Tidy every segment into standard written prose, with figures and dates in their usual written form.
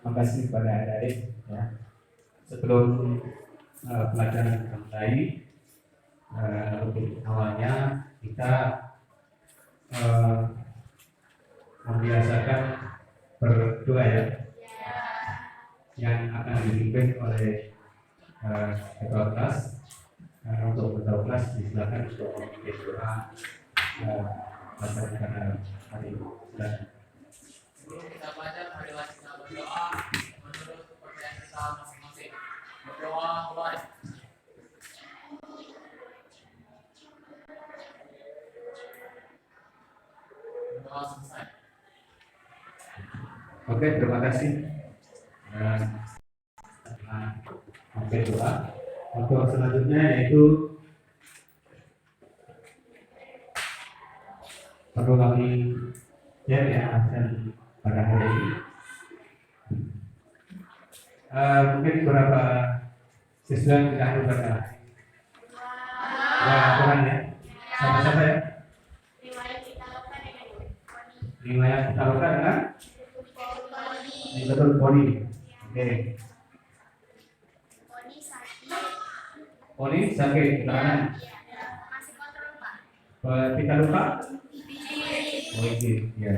Terima kasih kepada adik-adik ya. Sebelum pelajaran dimulai, untuk awalnya kita membiasakan berdoa ya, yang akan dipimpin oleh ketua kelas. Untuk ketua kelas disilakan untuk memimpin doa pada hari ini. Sebelum kita belajar, marilah kita berdoa menurut kepercayaan kita masing-masing. Berdoa mulai. Berdoa selesai. Oke, terima kasih. Oke, doa. Untuk selanjutnya yaitu perlu kami akan pada hari ini. Mungkin beberapa siswa yang tidak berkata. Wah, kurang ya. Sama-sama ya. Riwayat kita lakukan dengan betul Poni. Oke. Poni sakit keterangan. Masih kontrol Pak. Kita lupa. Oh iya, ya.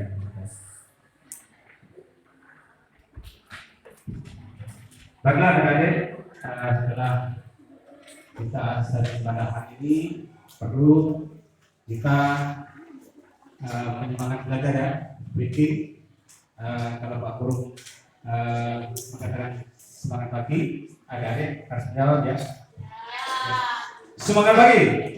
Baiklah adik-adik, setelah kita selesai pada hari ini, perlu kita menyemangat belajar ya, bikin kalau Pak Guru mengatakan semangat pagi, adik-adik harus menjawab ya. Semangat pagi.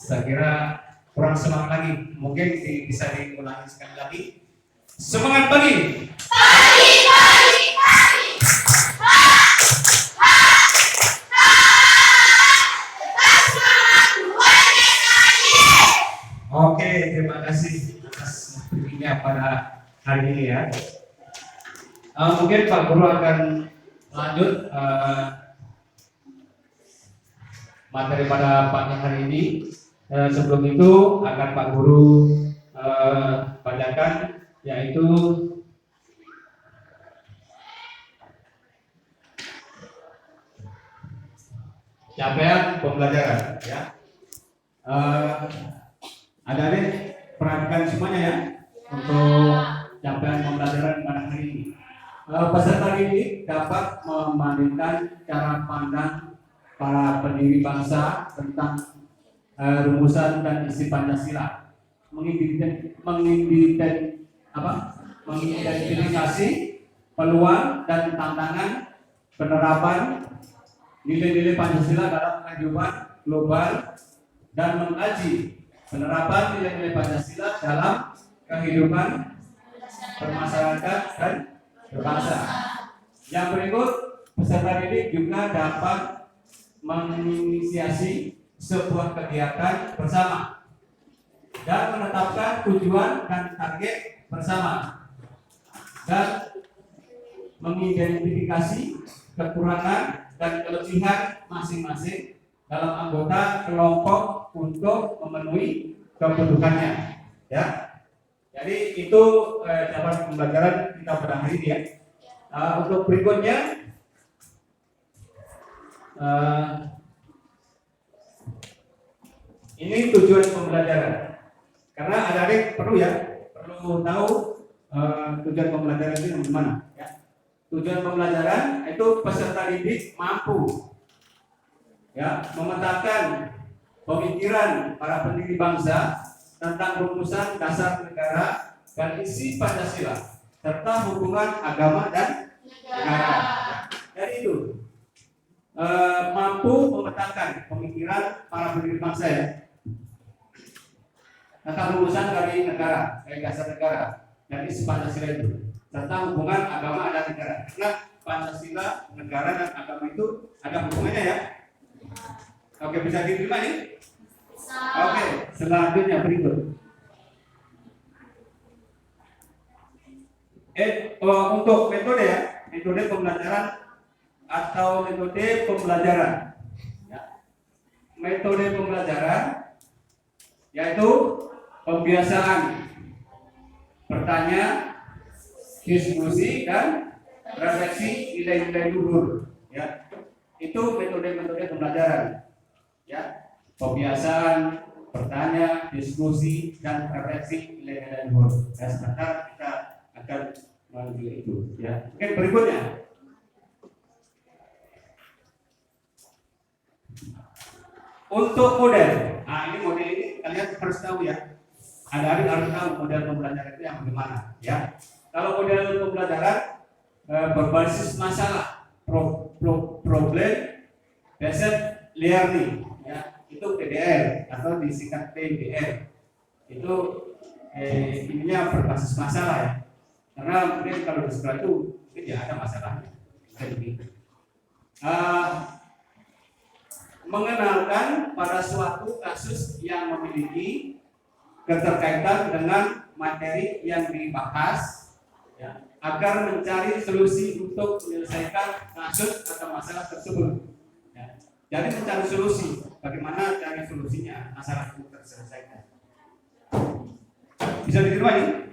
Saya kira kurang semangat lagi, mungkin bisa diulangi sekali lagi. Semangat pagi. Oke, terima kasih atas bimbingannya pada hari ini ya. Mungkin Pak Guru akan lanjut materi pada pagi hari ini. Sebelum itu akan Pak Guru bacakan, yaitu capaian pembelajaran ya. Adik-adik perhatikan semuanya ya untuk capaian pembelajaran pada hari ini. Peserta ini dapat membandingkan cara pandang para pendiri bangsa tentang rumusan dan isi Pancasila, mengidentifikasi peluang dan tantangan penerapan nilai-nilai Pancasila dalam kehidupan global dan mengkaji penerapan nilai-nilai Pancasila dalam kehidupan bermasyarakat dan berbangsa. Yang berikut, peserta didik juga dapat menginisiasi sebuah kegiatan bersama dan menetapkan tujuan dan target bersama dan mengidentifikasi kekurangan dan kelebihan masing-masing dalam anggota kelompok untuk memenuhi kebutuhannya ya. Jadi itu dapat pembelajaran kita pada hari ini ya. Untuk berikutnya ini tujuan pembelajaran, karena adik-adik perlu tahu tujuan pembelajaran itu yang mana ya. Tujuan pembelajaran itu peserta didik mampu ya memetakan pemikiran para pendiri bangsa tentang rumusan dasar negara dan isi Pancasila serta hubungan agama dan negara. Jadi itu mampu memetakan pemikiran para pendiri bangsa ya tentang rumusan dari negara, dari dasar negara dan isi Pancasila itu serta hubungan agama dan negara. Karena Pancasila, negara dan agama itu ada hubungannya ya. Oke, bisa diterima nih? Oke, selanjutnya berikut. Untuk metode ya, metode pembelajaran atau metode pembelajaran. Ya. Metode pembelajaran yaitu pembiasaan bertanya, diskusi dan refleksi nilai-nilai luhur. Ya, itu metode-metode pembelajaran. Ya, pembiasaan bertanya, diskusi dan refleksi nilai-nilai luhur. Ya, sebentar kita akan menuju itu. Ya, oke berikutnya. Untuk model, ini model ini kalian harus tahu ya. Ada harus tahu model pembelajaran itu yang bagaimana. Ya, kalau model pembelajaran berbasis masalah, problem based learning, ya itu PBL atau disingkat PBL. Itu ininya berbasis masalah ya. Karena mungkin kalau di sekolah itu mungkin ya ada masalahnya. Jadi mengenalkan pada suatu kasus yang memiliki keterkaitan dengan materi yang dibahas, ya, agar mencari solusi untuk menyelesaikan kasus atau masalah tersebut. Ya. Jadi mencari solusi, bagaimana cari solusinya masalah itu terselesaikan. Bisa diterima ini?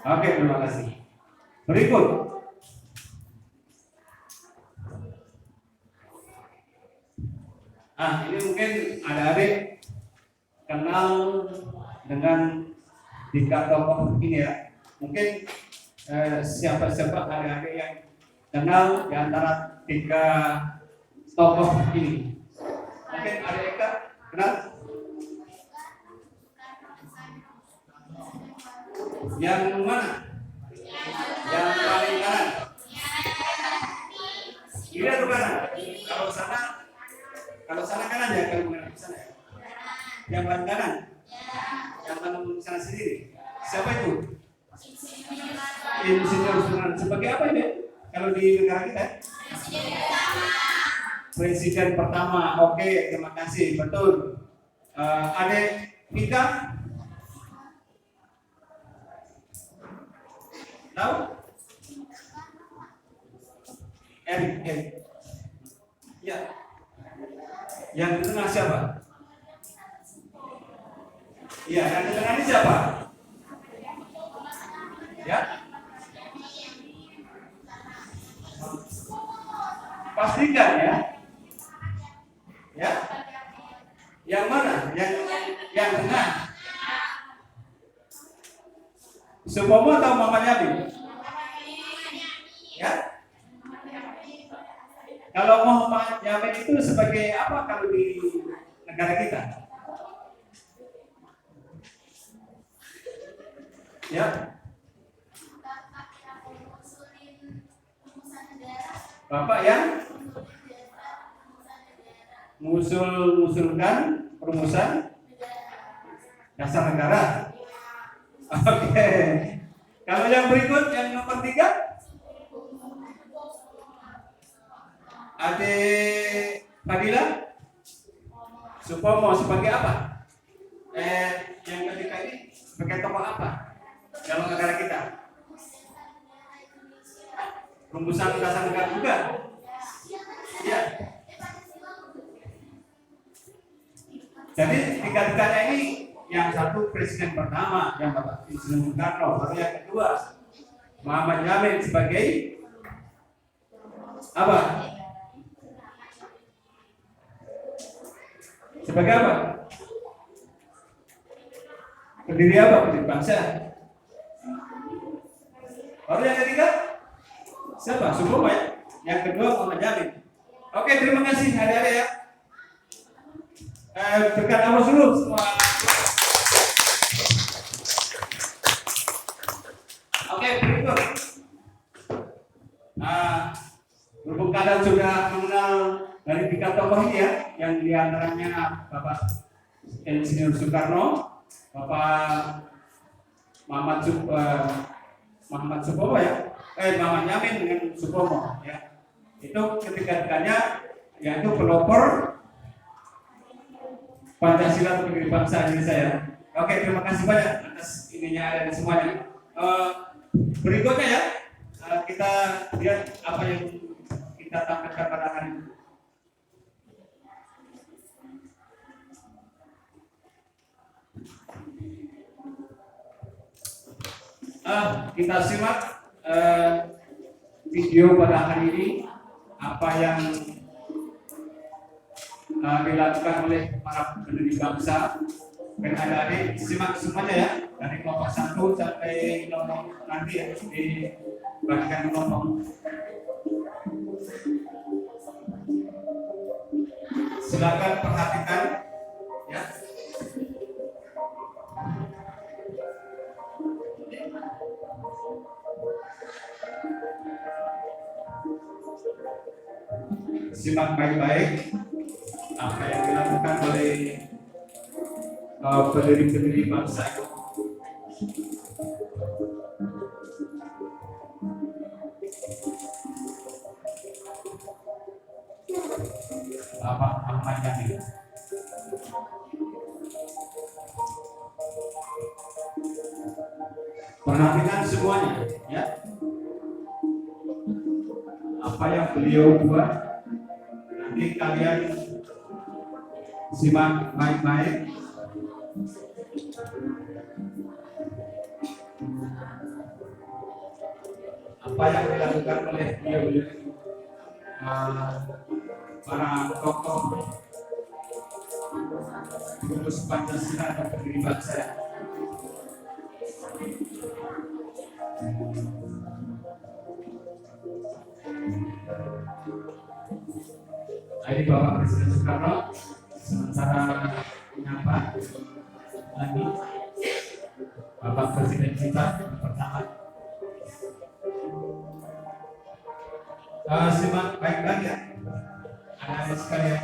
Oke, terima kasih. Berikut. Ini mungkin adik-adik kenal dengan tiga tokoh ini ya. Mungkin siapa-siapa adik-adik yang kenal di antara tiga tokoh ini. Mungkin adik-adik kenal? Yang mana? Yang paling kanan? Kiri atau kanan? Kalau sana kanan ya, kalau menghadap ke sana ya. Yang paling kanan? Yang paling sana sendiri. Siapa itu? Insinyur Soekarno. Sebagai apa ini? Kalau di negara kita? Presiden pertama. Oke, terima kasih. Betul. Adik kita tahu? Erik. Ya. Yang di tengah siapa? Iya, yang di tengah ini siapa? Ya? Pastikan ya. Ya? Yang mana? Yang tengah. Supomo atau Muhammad Yamin? Ya? Kalau Muhammad Yamin itu sebagai apa kalau di negara kita? Ya. Bapak yang mengusulkan perumusan dasar negara. Oke. Kalau yang berikut yang nomor 3, Adik Fadila Supomo sebagai apa? Yang ketiga ini sebagai tokoh apa dalam negara kita? Rumusan dasar negara juga. Ya. Jadi tiga-tiganya ini, yang satu presiden pertama yang Bapak Insinyur Soekarno, baru yang kedua Muhammad Yamin sebagai apa? Sebagai apa? Pendiri apa? Pendiri bangsa. Baru yang ketiga siapa? Supomo ya. Yang kedua Muhammad Yamin. Oke, terima kasih adik-adik ya. Berikan aplaus dulu semua. Oke, berikut. Berhubung kalian sudah mengenal dari tiga tokoh ini ya, yang diantaranya Bapak Insinyur Soekarno, Bapak Muhammad Supomo ya, Muhammad Yamin dengan Supomo ya. Itu ketiga-tiganya yaitu pelopor Pancasila untuk bangsa Indonesia ya. Oke, terima kasih banyak atas ininya ada di semuanya. Berikutnya ya, kita lihat apa yang kita tampilkan pada hari ini. Kita simak video pada hari ini apa yang dilakukan oleh para pendiri bangsa. Dan adik-adik simak semuanya ya, dari kelompok 1 sampai kelompok nanti ya, di bagian kelompok. Silakan perhatikan ya. Simak baik-baik apa yang dilakukan oleh pendiri-pendiri bangsa itu. Bapak Ahmad Yani. Perhatikan semuanya ya. Apa yang beliau buat nanti kalian simak baik-baik. Apa yang dilakukan oleh beliau para tokoh rumus Pancasila dan pendiri bangsa. Ini Bapak Presiden Soekarno sementara menyapa lagi Bapak Presiden kita pertama. Simak baik-baik ya, anak-anak sekalian.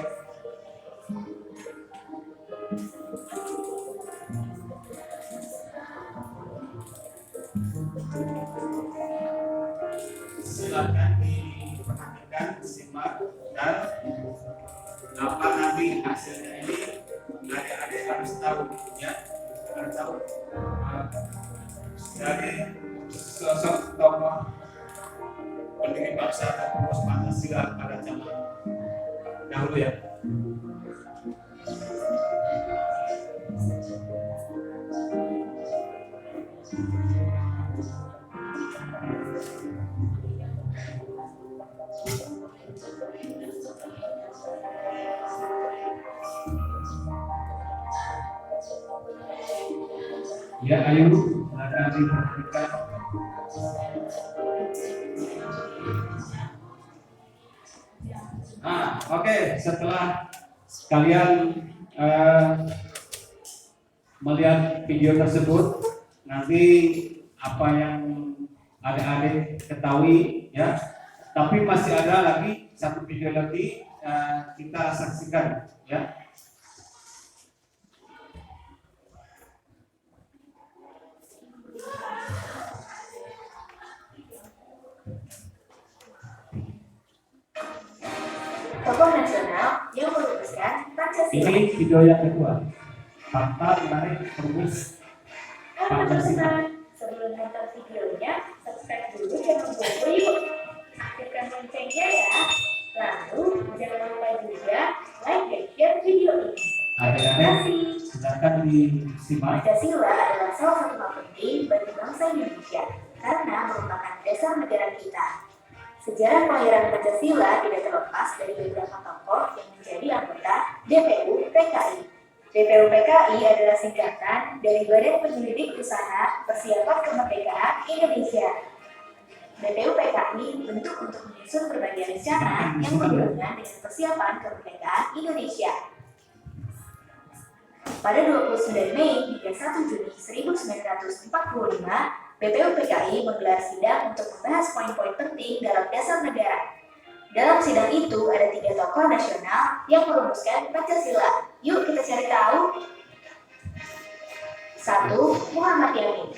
Silakan diperhatikan, simak dan apa nanti hasilnya ini adik-adik harus tahu ya, harus tahu dari sosok tokoh pendiri bangsa dan penerus Pancasila pada zaman dahulu ya. Ya, ayo silakan diperhatikan. Oke, setelah kalian melihat video tersebut, nanti apa yang adik-adik ketahui ya, tapi masih ada lagi satu video lagi kita saksikan ya. Tokoh nasional yang merumuskan Pancasila. Ini video yang kedua. Fakta menarik rumus Pancasila. Sebelum nonton videonya, subscribe dulu channel Bobo yuk. Aktifkan loncengnya ya. Lalu jangan lupa juga like dan share video ini. Terima kasih. Silakan disimak. Pancasila adalah salah satu hal penting bagi bangsa Indonesia karena merupakan dasar negara kita. Sejarah kelahiran Pancasila tidak terlepas dari beberapa tokoh yang menjadi anggota DPU PKI. DPU PKI adalah singkatan dari Badan Penyelidik Usaha Persiapan Kemerdekaan Indonesia. DPU PKI dibentuk untuk menyusun berbagai rencana yang berhubungan dengan persiapan kemerdekaan Indonesia. Pada 29 Mei hingga 1 Juni 1945, BPUPKI menggelar sidang untuk membahas poin-poin penting dalam Dasar Negara. Dalam sidang itu ada 3 tokoh nasional yang merumuskan Pancasila. Yuk kita cari tahu. 1. Muhammad Yamin.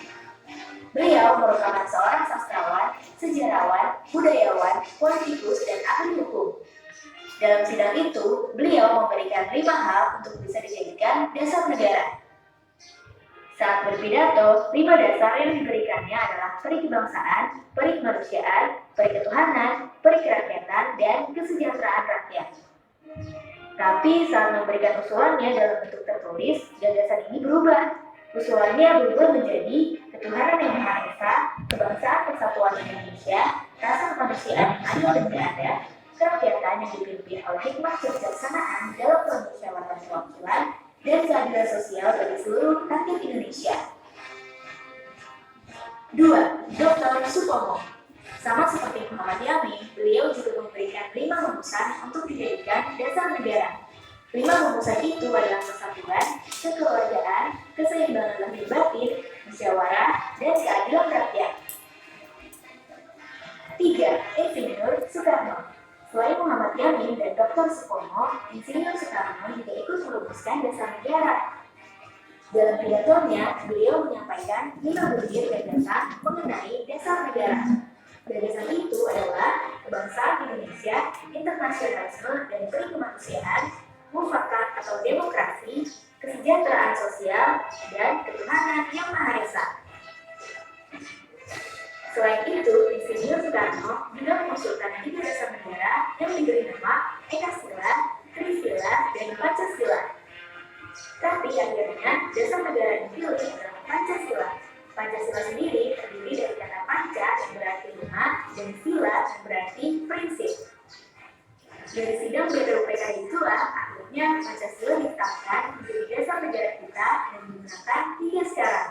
Beliau merupakan seorang sastrawan, sejarawan, budayawan, politikus, dan ahli hukum. Dalam sidang itu, beliau memberikan 5 hal untuk bisa dijadikan dasar negara. Saat berpidato, 5 dasar yang diberikannya adalah perikebangsaan, perikemanusiaan, periketuhanan, perikerakyatan, dan kesejahteraan rakyat. Tapi saat memberikan usulannya dalam bentuk tertulis, gagasan ini berubah. Usulannya berubah menjadi ketuhanan yang Maha Esa, kebangsaan persatuan Indonesia, rasa kemanusiaan yang adil dan beradab, kerakyatan yang dipimpin oleh hikmah kebijaksanaan dalam permusyawaratan perwakilan, dan keadilan sosial bagi seluruh rakyat Indonesia. 2. Dr. Supomo. Sama seperti Muhammad Yamin, beliau juga memberikan 5 rumusan untuk dijadikan dasar negara. 5 rumusan itu adalah persatuan, kekeluargaan, keseimbangan lahir batin, musyawarah, dan keadilan rakyat. 3. Insinyur Soekarno. Selain Muhammad Yamin dan Dr. Supomo, Insinyur Soekarno juga ikut merumuskan dasar negara. Dalam pidatonya, beliau menyampaikan 5 butir gagasan mengenai dasar negara. Gagasan itu adalah kebangsaan Indonesia, internasionalisme dan perikemanusiaan, mufakat atau demokrasi, kesejahteraan sosial, dan ketuhanan yang Maha Esa. Selain itu, Insinyur Soekarno juga mengusulkan 3 dasar negara yang diberi nama Ekasila, Trisila, dan Pancasila. Tapi akhirnya dasar negara yang dipilih adalah Pancasila. Pancasila sendiri terdiri dari kata panca yang berarti 5 dan sila yang berarti prinsip. Dari sidang BPUPKI itulah akhirnya Pancasila ditetapkan menjadi dasar negara kita dan digunakan hingga sekarang.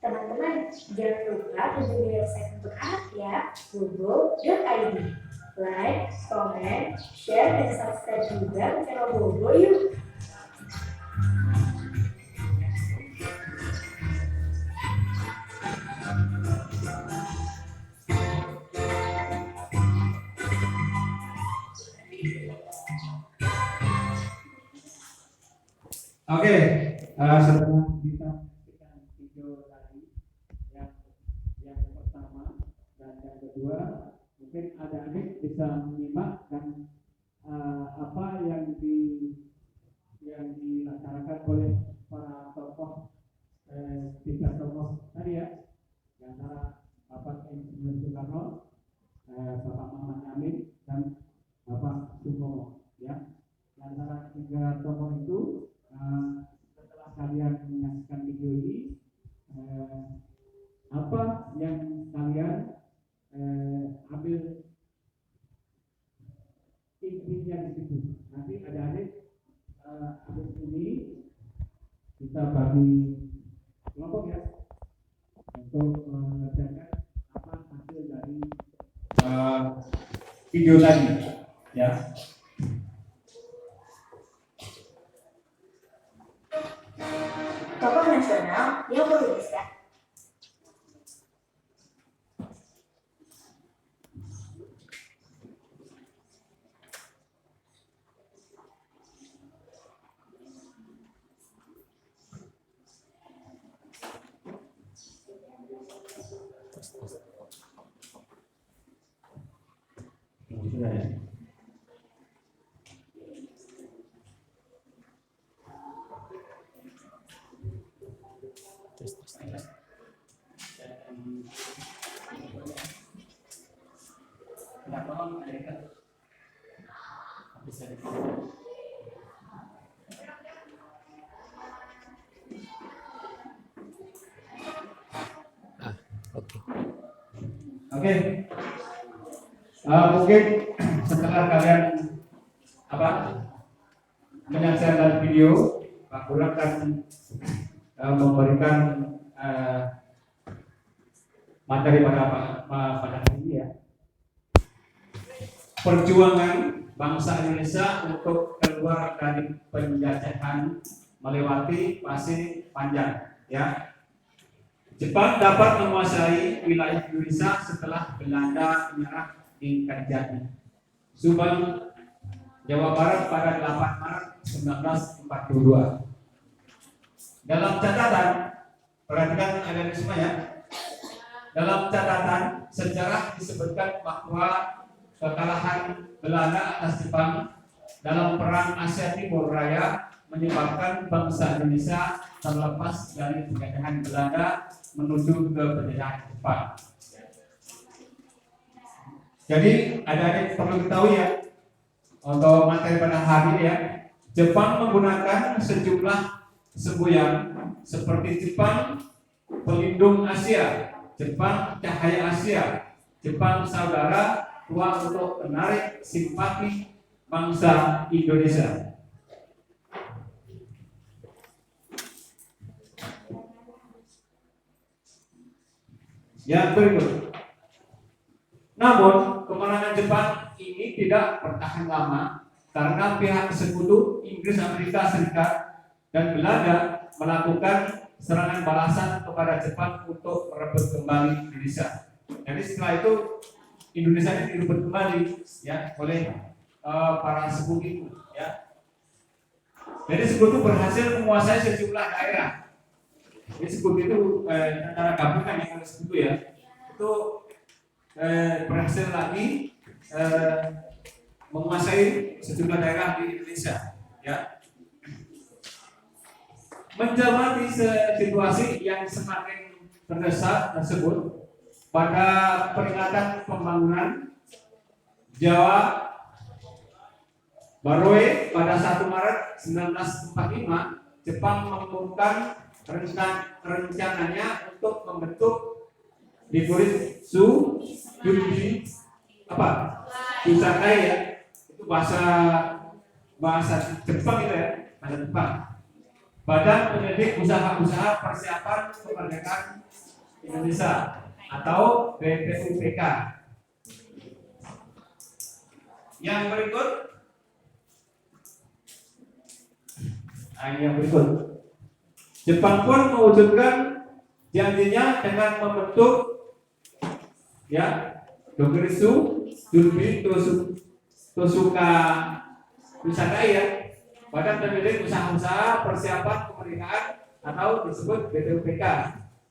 Teman-teman, jangan lupa kunjungi website untuk anak ya, bobo.id. Like, comment, share, dan subscribe juga channel Bobo yuk. Oke, setelah kita saksikan video tadi yang pertama dan yang kedua, mungkin adik-adik bisa menyimak dan apa yang dilaksanakan oleh para tokoh 3 tokoh tadi ya, di antara Bapak Insinyur Soekarno, Bapak Muhammad Yamin, dan Bapak Supomo ya. Di antara 3 tokoh itu, setelah kalian menyaksikan video ini, apa yang kalian ambil intinya di situ? Nanti adik-adik habis ini kita bagi kelompok ya untuk mengerjakan apa hasil dari video tadi ya. Tokoh nasional yang merumuskan. Sudah ya. Oke. Mungkin setelah kalian menyaksikan video, Pak Guru akan memberikan materi pada hari ini ya. Perjuangan bangsa Indonesia untuk keluar dari penjajahan melewati fase panjang ya. Jepang dapat menguasai wilayah Indonesia setelah Belanda menyerah di Kerjati, Subang, Jawa Barat pada 8 Maret 1942. Dalam catatan, perhatikan ada semua ya. Dalam catatan sejarah disebutkan bahwa kekalahan Belanda atas Jepang dalam Perang Asia Timur Raya menyebabkan bangsa Indonesia terlepas dari penjajahan Belanda menuju ke penjajahan Jepang. Jadi ada yang perlu diketahui ya untuk materi pada hari ini ya. Jepang menggunakan sejumlah semboyan seperti Jepang Pelindung Asia, Jepang Cahaya Asia, Jepang Saudara, ruang untuk menarik simpati bangsa Indonesia. Yang berikut. Namun, kemenangan Jepang ini tidak bertahan lama karena pihak sekutu Inggris, Amerika Serikat, dan Belanda melakukan serangan balasan kepada Jepang untuk merebut kembali Indonesia. Jadi setelah itu Indonesia ini direbut kembali ya oleh para sekutu ya. Jadi sekutu berhasil menguasai sejumlah daerah. Jadi sekutu itu antara gabungan yang harus sekutu ya. Itu berhasil lagi menguasai sejumlah daerah di Indonesia ya. Mencermati situasi yang semakin terdesak tersebut, pada peringatan pembangunan Jawa Baroe pada 1 Maret 1945, Jepang mengumumkan rencananya untuk membentuk Nikuritsu Junbi Busakai ya, itu bahasa Jepang itu ya, bahasa Jepang. Badan Penyelidik Usaha-usaha Persiapan Kemerdekaan Indonesia atau BPUPK. Yang berikut, Jepang pun mewujudkan janjinya dengan membentuk ya Nikuritsu Junbi Tosuka Busakai ya, Badan Penyelidik Usaha-usaha Persiapan Kemerdekaan atau disebut BPUPK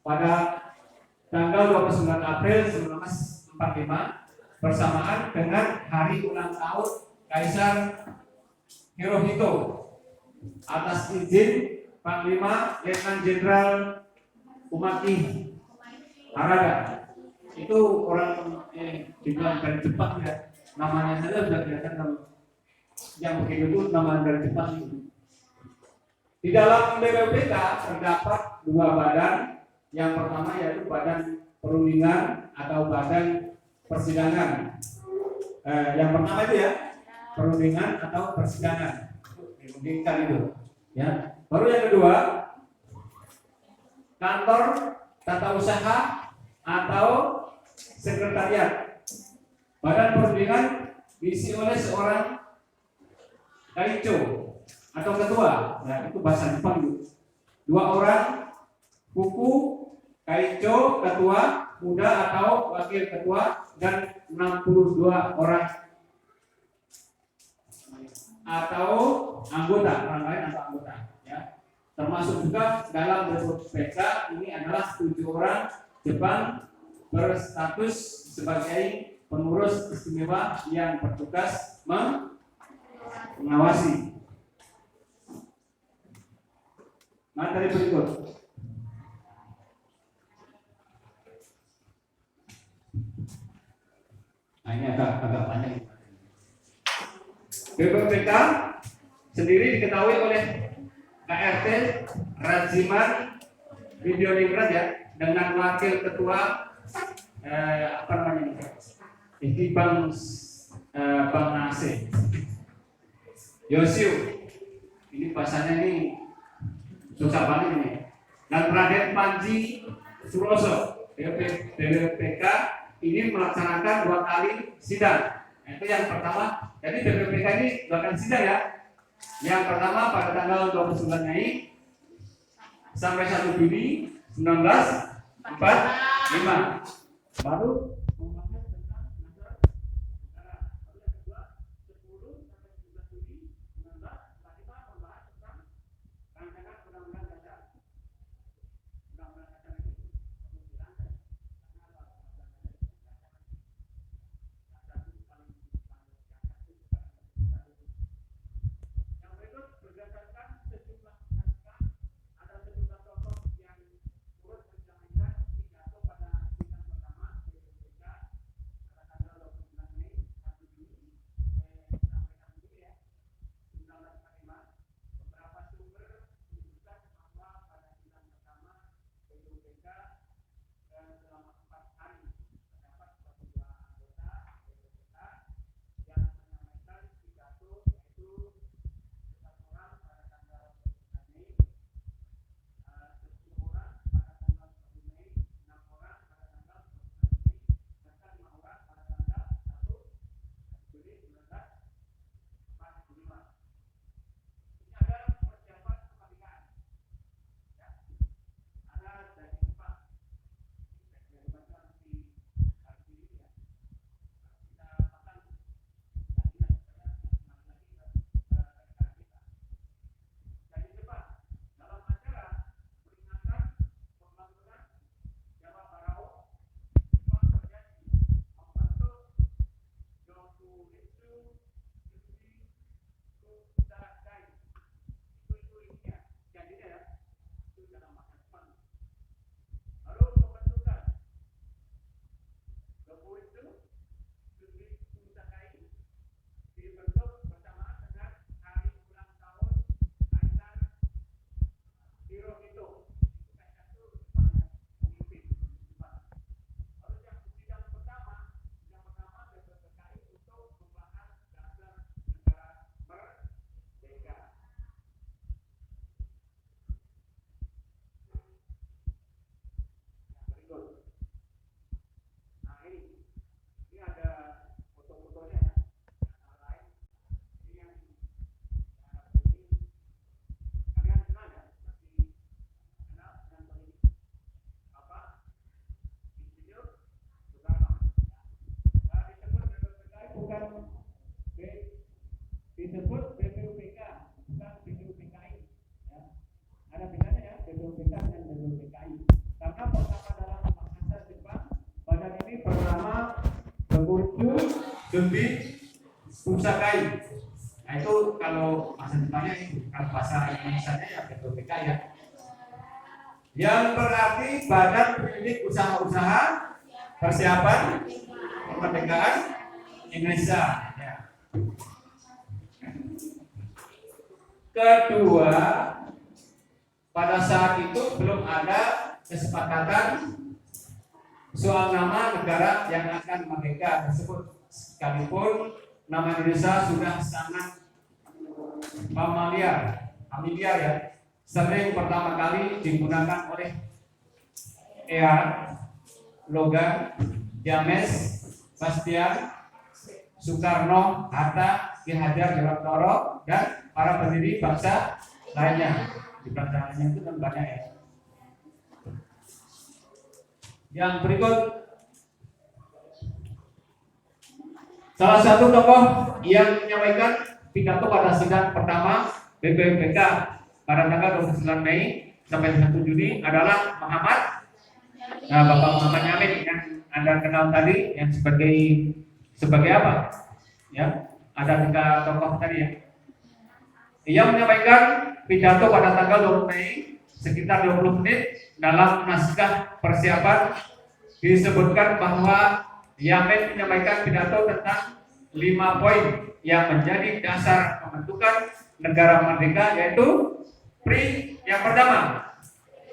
pada tanggal 29 April 1945 bersamaan dengan hari ulang tahun Kaisar Hirohito atas izin Panglima Letnan Jenderal Umaki Harada. Itu orang dibilang dari Jepang ya, namanya saja sudah kelihatan kalau yang begitu itu nama dari Jepang itu. Di dalam BPUPK terdapat dua badan. Yang pertama yaitu Badan Perundingan atau Badan Persidangan. Yang pertama itu ya perundingan atau persidangan, dirundingkan itu. Ya. Baru yang kedua Kantor Tata Usaha atau Sekretariat. Badan perundingan diisi oleh seorang Kaicho atau ketua. Nah, itu bahasa Jepang itu. 2 orang Kuku Kaicho, ketua muda atau wakil ketua, dan 62 orang atau anggota, orang lain atau anggota ya. Termasuk juga dalam BPUPK ini adalah 7 orang Jepang berstatus sebagai pengurus istimewa yang bertugas mengawasi. Materi berikut. Nah, ini agak panjang. BPUPK sendiri diketahui oleh KRT Radziman Widyoningrat ya, dengan wakil ketua ini Bang Nase Yosio, ini bahasanya ini susah banget ini, dan Raden Panji Suroso BPPK ini melaksanakan 2 kali sidang. Itu yang pertama. Jadi BPPK ini 2 kali sidang ya. Yang pertama pada tanggal 29 Mei sampai 1 Juni 1945. Baru membahas tentang negara. Lalu yang kedua 10 sampai 17 Juni 1945 membahas tentang rancangan undang-undang dasar. Undang-undang dasar ini perlu dirancang karena yang berikut berdasarkan sejumlah naskah, ada sejumlah tokoh yang turut menyampaikan pidato pada sidang pertama BPPK pada tanggal 29 Mei 1 Juni sampai 1 Juli ya 1945. Beberapa sumber menyebutkan bahwa pada sidang pertama BPPK selama 4 hari terdapat 22 anggota BPPK yang menyampaikan pidato, yaitu 1 orang pada tanggal 29 Mei, 10 orang pada tanggal 1 Mei, 6 orang pada tanggal 21 Mei, serta 5 orang pada tanggal 1 Juli 1945. Ini ada persiapan kemerdekaan. Ya. Ada dari Jepang. Saya baca di arti ini ya. Kita pasang lagi supaya semakin lagi kita. Dari Jepang, dalam acara peringatan pembangunan Jawa Barao, Jepang berjanji membentuk Yokuritsu Yuji Kusakai. Itu ini ya, janjinya ya. Itu dalam bahasa Jepang. Lalu pembentukan Yokuritsu Yuji Kusakai dibentuk bersamaan dengan hari ulang tahun Kaisar Hirohito. Kaisar itu Jepang ya, pemimpin Jepang. Lalu yang sidang pertama BPPKI untuk membahas dasar negara merdeka. Yang berikut. Nah ini ada foto-fotonya ya. Yang lain ini yang ini kalian kenal ya, masih kenal dengan ini apa? Insinyur Soekarno. Nah, disebut BPPK bukan disebut BPUPK bukan BPUPKI ya. Ada bedanya ya BPUPK dan BPUPKI. Karena pertama dalam bahasa Jepang badan ini bernama Yokuritsu Yuji Kusakai. Nah itu kalau bahasa Jepangnya itu, kalau bahasa Indonesianya ya BPUPK ya. Yang berarti Badan Pemilik Usaha-usaha Persiapan Kemerdekaan Indonesia. Ya. Kedua, pada saat itu belum ada kesepakatan soal nama negara yang akan merdeka tersebut, sekalipun nama Indonesia sudah sangat familiar ya, sering pertama kali digunakan oleh Logan, James, Bastian, Soekarno, Hatta, Ki Hajar Dewantara, dan para pendiri bangsa lainnya. Di bangsa lainnya itu kan banyak ya. Yang berikut, salah satu tokoh yang menyampaikan pidato pada sidang pertama BPUPK pada tanggal 29 Mei sampai 1 Juni adalah Bapak Muhammad Yamin yang Anda kenal tadi, yang sebagai apa? Ya, ada 3 tokoh tadi ya. Ia menyampaikan pidato pada tanggal 20 Mei sekitar 20 menit. Dalam naskah persiapan disebutkan bahwa Yamin menyampaikan pidato tentang 5 poin yang menjadi dasar pembentukan negara merdeka, yaitu yang pertama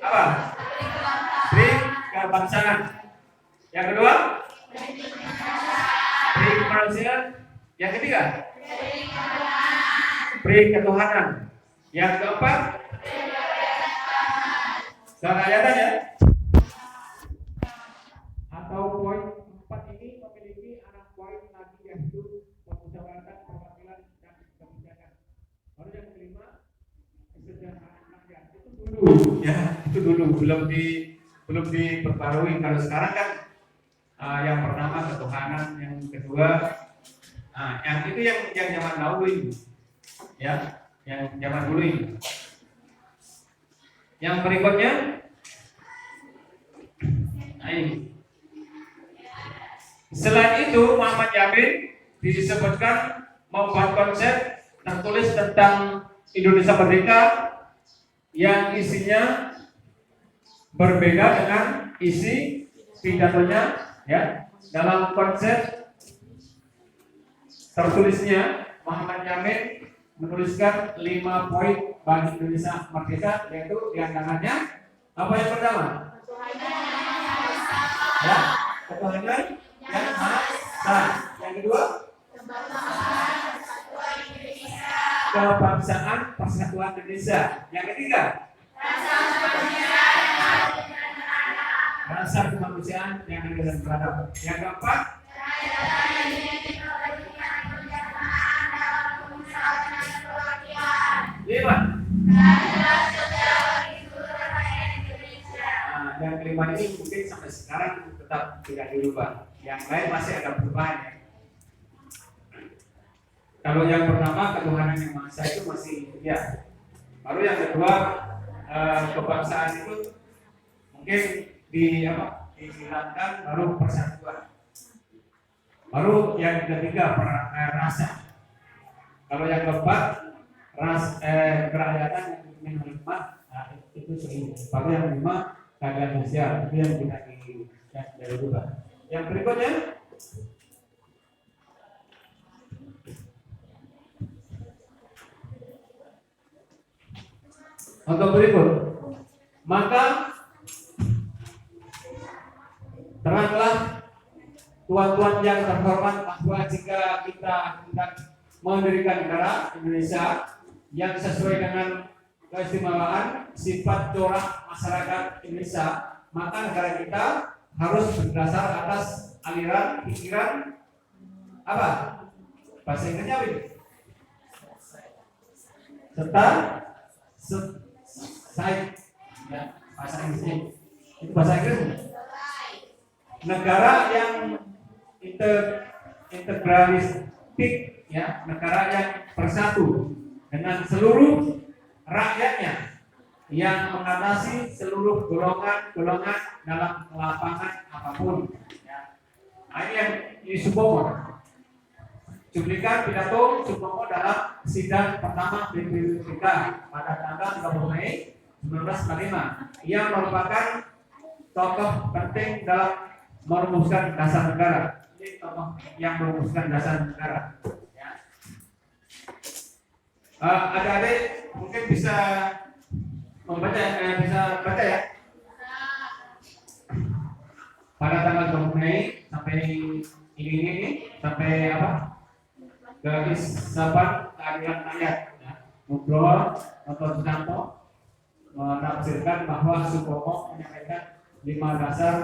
apa? Kebangsaan. Yang kedua, kemanusiaan. Yang ketiga, ketuhanan. Yang keempat, kerakyatan ya. itu dulu belum diperbarui. Kalau sekarang kan yang pertama ketuhanan, yang kedua yang itu yang zaman dahulu ini, ya, yang zaman dulu ini. Yang berikutnya, ini. Selain itu, Muhammad Yamin disebutkan membuat konsep tertulis tentang Indonesia Merdeka yang isinya berbeda dengan isi pidatonya, ya. Dalam konsep tertulisnya, Muhammad Yamin menuliskan 5 poin bagi Indonesia Merdeka, yaitu diantaranya apa yang pertama? Ya, ketuhanan yang Maha Esa. Yang kedua, kebangsaan persatuan Indonesia. Yang ketiga, rasa kemanusiaan yang adil dan beradab. Yang keempat, lima. Yang kelima ini mungkin sampai sekarang tetap tidak dirubah. Yang lain masih ada perubahan, ya. Kalau yang pertama ketuhanan yang Maha Esa itu masih ya. Baru yang kedua kebangsaan itu mungkin dihilangkan, baru persatuan. Baru yang ketiga rasa. Kalau yang keempat kerakyatan yang kelima itu seimbang. Baru yang kelima keadilan sosial, itu yang tidak dirubah. Yang berikutnya, untuk berikut, maka teranglah tuan-tuan yang terhormat bahwa jika kita hendak mendirikan negara Indonesia yang sesuai dengan keistimewaan sifat corak masyarakat Indonesia, maka negara kita harus berdasar atas aliran pikiran apa? Bahasa Inggrisnya apa? Serta ya, bahasa Inggrisnya itu bahasa Inggris. Negara yang integralistik, ya, negara yang bersatu dengan seluruh rakyatnya, yang mengatasi seluruh golongan dalam lapangan apapun, ya. Ini yang Supomo. Cuplikan pidato Supomo dalam sidang pertama BPUPK pada tanggal 30 Mei 1945. Ia merupakan tokoh penting dalam merumuskan dasar negara. Ini tokoh yang merumuskan dasar negara, ya. Adik-adik mungkin bisa membaca, bisa baca, ya. Pada tanggal 20 Mei sampai ini sampai apa? Kehisapan keadilan rakyat, ya. Nugroho Susanto menafsirkan bahwa Supomo menyampaikan 5 dasar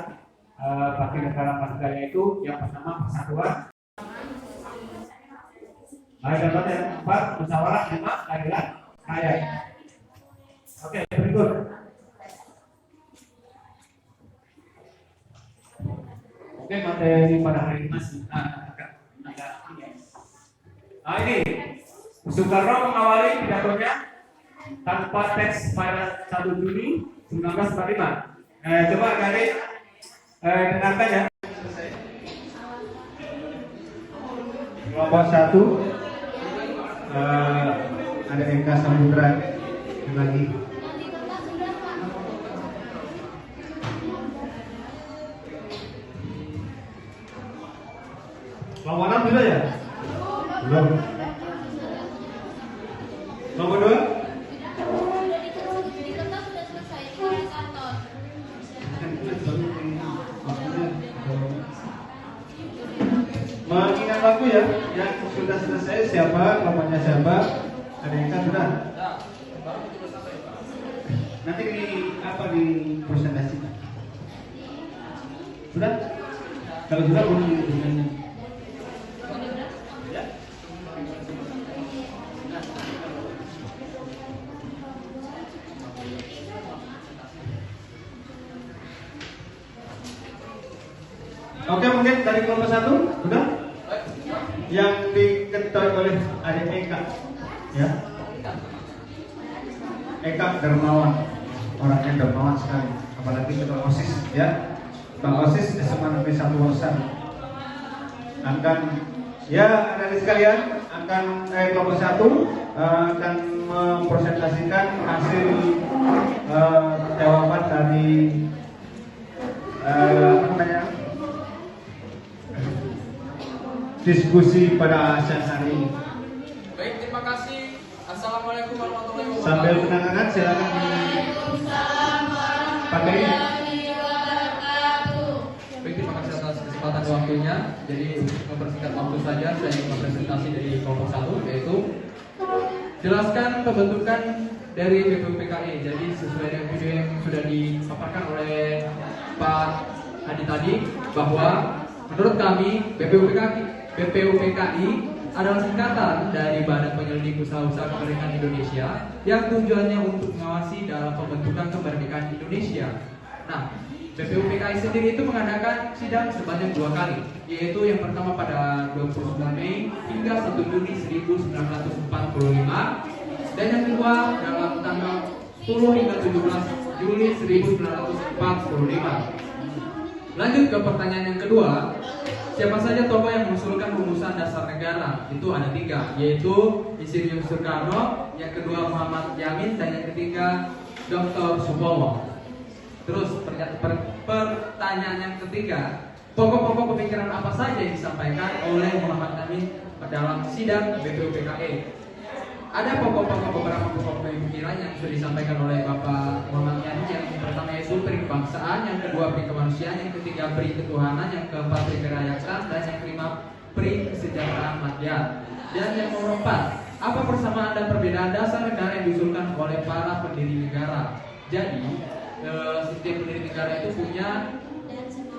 bagi negara merdeka, yaitu yang pertama persatuan, yang keempat musyawarah, 5 keadilan rakyat. Oke, berikut. Oke, materi pada hari ini masih agak ini Soekarno mengawali pidatonya tanpa teks pada 1 Juni 1945. Coba dari dengarkan, ya. Kelompok 1 ada Eka Samudra lagi. Kelompok 6 sudah, ya? Belum. Kelompok 2? Mengingat waktu, ya, yang sudah selesai siapa, kelompoknya siapa, ada yang sudah. Nanti di presentasikan. Sudah? Kalau sudah boleh dengan ya. dari kelompok 1? Sudah? Yang diketuai oleh adik Eka, ya. Eka dermawan, orangnya dermawan sekali, apalagi ketua OSIS, ya. Ketua OSIS SMA Negeri 1 Wonosan akan, ya adik sekalian, akan kelompok 1 akan mempresentasikan hasil jawaban dari diskusi pada siang hari ini. Baik, terima kasih. Assalamualaikum warahmatullahi wabarakatuh. Sambil penanganan silakan dipakai. Baik, terima kasih atas kesempatan waktunya. Jadi untuk mempersingkat waktu saja, saya ingin presentasi dari kelompok 1, yaitu jelaskan pembentukan dari BPUPKI. Jadi sesuai dengan video yang sudah dipaparkan oleh Pak Hadi tadi, bahwa menurut kami BPUPKI adalah singkatan dari Badan Penyelidik Usaha-Usaha Kemerdekaan Indonesia yang tujuannya untuk mengawasi dalam pembentukan kemerdekaan Indonesia. Nah, BPUPKI sendiri itu mengadakan sidang sebanyak 2 kali, yaitu yang pertama pada 29 Mei hingga 1 Juni 1945, dan yang kedua dalam tanggal 10 hingga 17 Juli 1945. Lanjut ke pertanyaan yang kedua, siapa saja tokoh yang mengusulkan rumusan dasar negara? Itu ada 3, yaitu Insinyur Soekarno, yang kedua Muhammad Yamin, dan yang ketiga Dr. Supomo. Terus pertanyaan yang ketiga, pokok-pokok pemikiran apa saja yang disampaikan oleh Muhammad Yamin dalam sidang BPUPKI? Ada beberapa pokok pemikiran yang sudah disampaikan oleh Bapak Muhammad Yamin. Yang pertama yaitu peri kebangsaan, yang kedua peri kemanusiaan, yang ketiga peri ketuhanan, yang keempat peri kerakyatan, dan yang kelima peri kesejahteraan rakyat. Dan yang nomor 4, apa persamaan dan perbedaan dasar negara yang diusulkan oleh para pendiri negara? Jadi setiap pendiri negara itu punya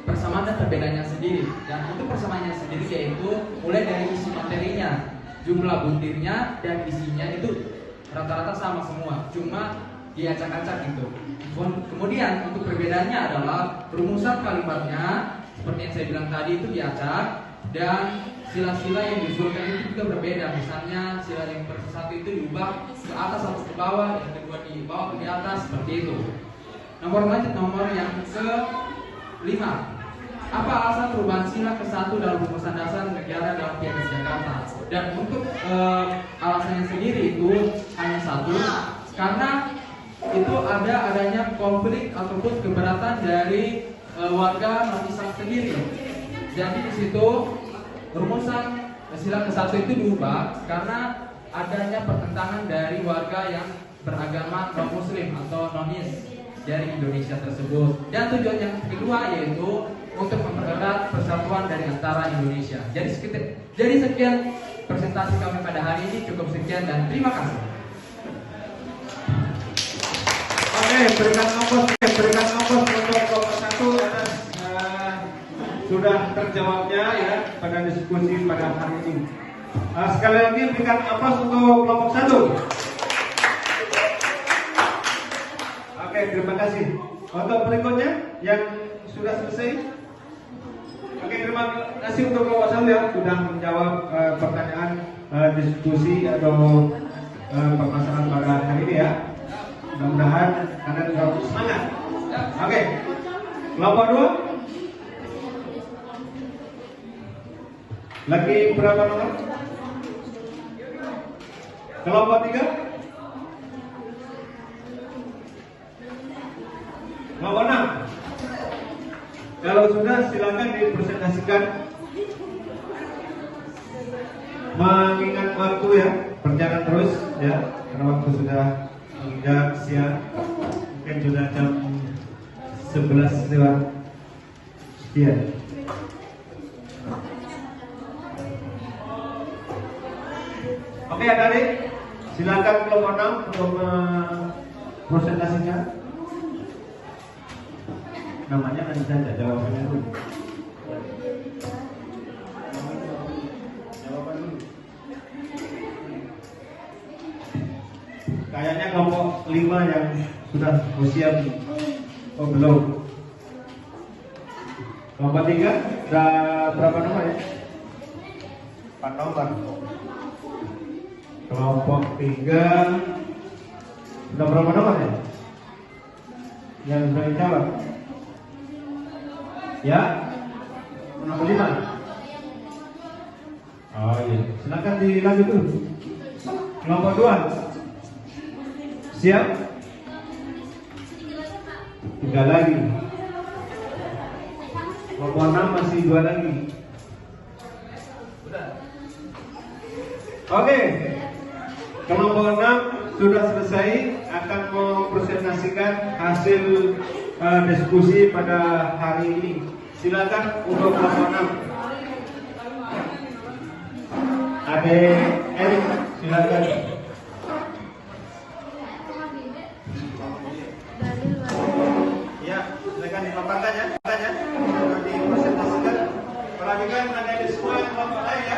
persamaan dan perbedaannya sendiri. Dan untuk persamaannya sendiri yaitu mulai dari isi materinya, jumlah butirnya, dan isinya itu rata-rata sama semua, cuma diacak-acak gitu. Kemudian untuk perbedaannya adalah rumusan kalimatnya, seperti yang saya bilang tadi, itu diacak, dan sila-sila yang diusulkan itu juga berbeda. Misalnya sila yang satu itu diubah ke atas atau ke bawah, yang kedua di bawah ke di atas, seperti itu. Nomor yang ke-5, apa alasan perubahan sila ke-1 dalam rumusan dasar negara dalam Piagam Jakarta? Dan untuk alasannya sendiri itu hanya 1, karena itu adanya konflik ataupun keberatan dari warga non-Islam sendiri. Jadi di situ rumusan sila ke-1 itu diubah karena adanya pertentangan dari warga yang beragama non-Muslim atau nonis dari Indonesia tersebut. Dan tujuan yang kedua yaitu untuk mempererat persatuan dari antara Indonesia. Jadi sekian presentasi kami pada hari ini, cukup sekian dan terima kasih. Oke, berikan ongkos untuk kelompok 1 atas sudah terjawabnya ya pada diskusi pada hari ini. Sekali lagi berikan ongkos untuk kelompok 1. Oke, terima kasih. Untuk berikutnya yang sudah selesai. Oke, terima kasih untuk kelompok 1 ya sudah menjawab pertanyaan diskusi atau permasalahan pada hari ini ya. Mudah-mudahan kalian tetap semangat. Oke, kelompok 2 lagi berapa nomor? Kelompok 3? Kelompok 6? Kalau sudah silakan dipresentasikan. Mengingat waktu ya, berjalan terus ya, karena waktu sudah menginjak siang, mungkin sudah jam 11 lewat sekian. Oke adik-adik, silakan kelompok 6 untuk presentasinya. Namanya kan saja, jawabannya dulu. Kayaknya kelompok 5 yang sudah usia belum. Kelompok 3 Sudah berapa nomor ya? 4 nomor. Kelompok 3 sudah berapa nomor ya? Yang sudah dijawab? Ya? Nomor 5. Oh iya, silakan dilanjut dulu. Kelompok 2. Siap? 3 lagi. Kelompok 6 masih 2 lagi. Sudah. Oke. Kelompok 6 sudah selesai, akan mempresentasikan hasil diskusi pada hari ini. Silakan untuk kelompok 6. Adik Erik, silakan. Ya, silakan dipaparkan ya, untuk dipresentasikan. Perhatikan ada semua yang kelompok lain ya.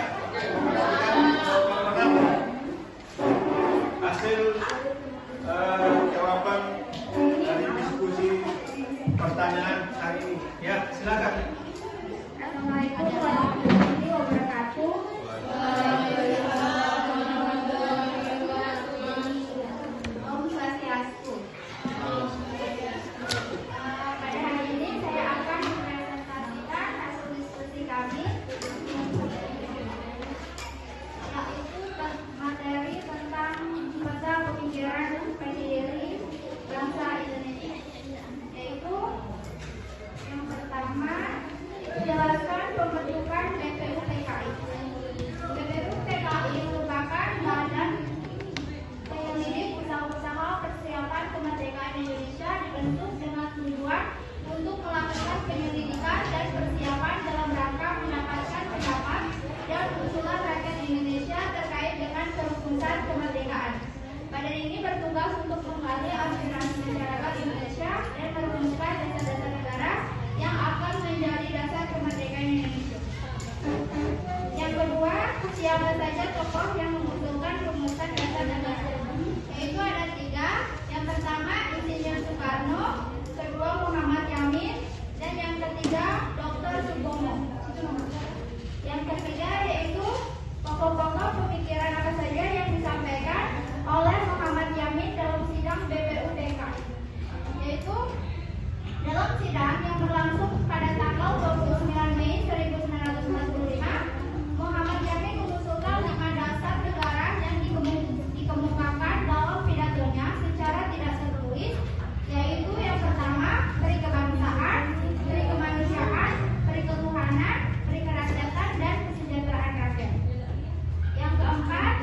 Kelompok 6. Hasil jawaban dari diskusi pertanyaan hari ini. Ya, silakan. Assalamualaikum warahmatullahi wabarakatuh. Om Swastiastu. Pada hari ini saya akan mempresentasikan hasil diskusi kami, yaitu materi tentang masa pemikiran pendiri bangsa Indonesia, yaitu yang pertama menjelaskan pembentukan BPUPKI. BPUPKI merupakan badan penyelidik usaha-usaha persiapan kemerdekaan Indonesia, dibentuk dengan tujuan untuk melakukan penyelidikan dan persiapan dalam rangka mendapatkan pendapat dan usulan rakyat Indonesia terkait dengan perumusan kemerdekaan. Badan ini bertugas untuk menggali aspirasi masyarakat Indonesia dan merumuskan dasar-dasar negara yang akan menjadi dasar kemerdekaan Indonesia. Yang kedua, siapa saja tokoh yang mengusulkan rumusan dasar negara? Yaitu ada 3. Yang pertama Insinyur Soekarno, kedua Muhammad Yamin, dan yang ketiga Dr. Subomo. Yang ketiga yaitu pokok-pokok pemikiran apa saja yang disampaikan oleh Muhammad Yamin dalam sidang BPUPKI, yaitu dalam sidang yang berlangsung pada tanggal 29 Mei 1945, Muhammad Yamin mengusulkan 5 dasar negara yang dikemukakan dalam pidatonya secara tidak tertulis, yaitu yang pertama peri kebangsaan, peri kemanusiaan, peri ketuhanan, peri kerakyatan, dan kesejahteraan rakyat. Yang keempat,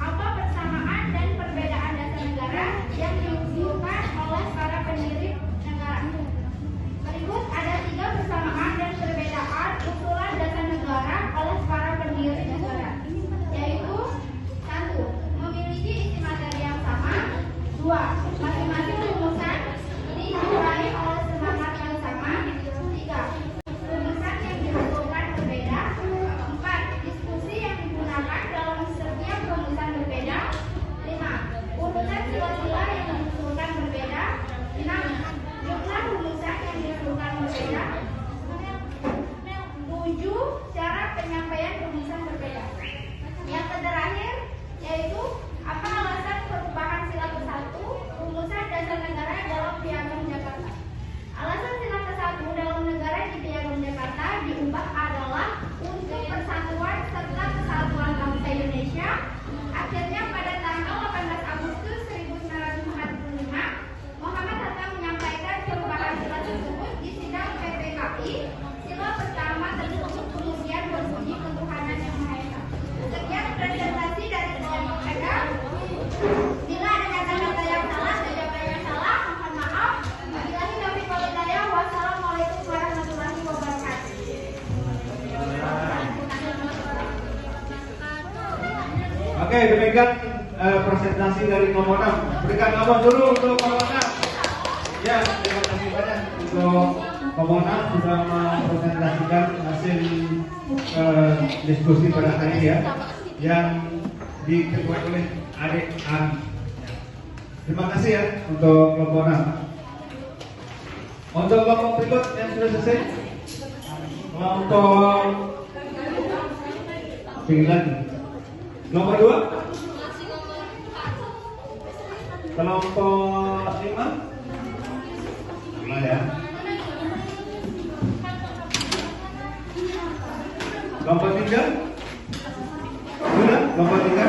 apa persamaan dan perbedaan dasar negara yang diusulkan oleh para pendiri negara. Berikut ada 3 persamaan dan perbedaan usulan dasar negara oleh para pendiri negara, yaitu 1. Memiliki isi materi yang sama. 2. Masing-masing rumusan diurai oleh semangat yang sama. 3. Rumusan yang diusulkan berbeda. 4. Diskusi yang digunakan dalam setiap rumusan berbeda. 5. Urutan sila-sila yang diusulkan berbeda. 6. Jumlah rumusan yang diusulkan berbeda. 7. Cara penyampaian rumusan berbeda. Yang terakhir yaitu apa alasan perubahan sila ke-1 rumusan dasar negara dalam Piagam Jakarta. Alasan sila ke-1 dalam negara di Piagam Jakarta diubah adalah untuk persatuan serta kesatuan bangsa Indonesia. Akhirnya pada tanggal 18 Agustus 1945, Muhammad Hatta menyampaikan perubahan sila tersebut di sidang PPKI. Sila pertama tersebut kemudian berbunyi ketuhanan yang Maha Esa. Sekian presentasi dari saya. Bila ada kata-kata yang salah, jawaban yang salah, mohon maaf. Wabillahi taufiq wal hidayah. Wassalamualaikum warahmatullahi wabarakatuh. Oke, demikian presentasi dari kelompok 6. Berikan nomor dulu untuk kelompok 6. Ya, terima kasih banyak untuk kelompok 6 sudah mempresentasikan hasil diskusi pada hari ini ya, yang diketuai oleh adik Ami. Terima kasih ya untuk kelompok 6. Untuk kelompok berikut yang sudah selesai, Kelompok Tinggal nomor 2. Kelompok 5. Ya. Kelompok 3. Sudah, kelompok 3.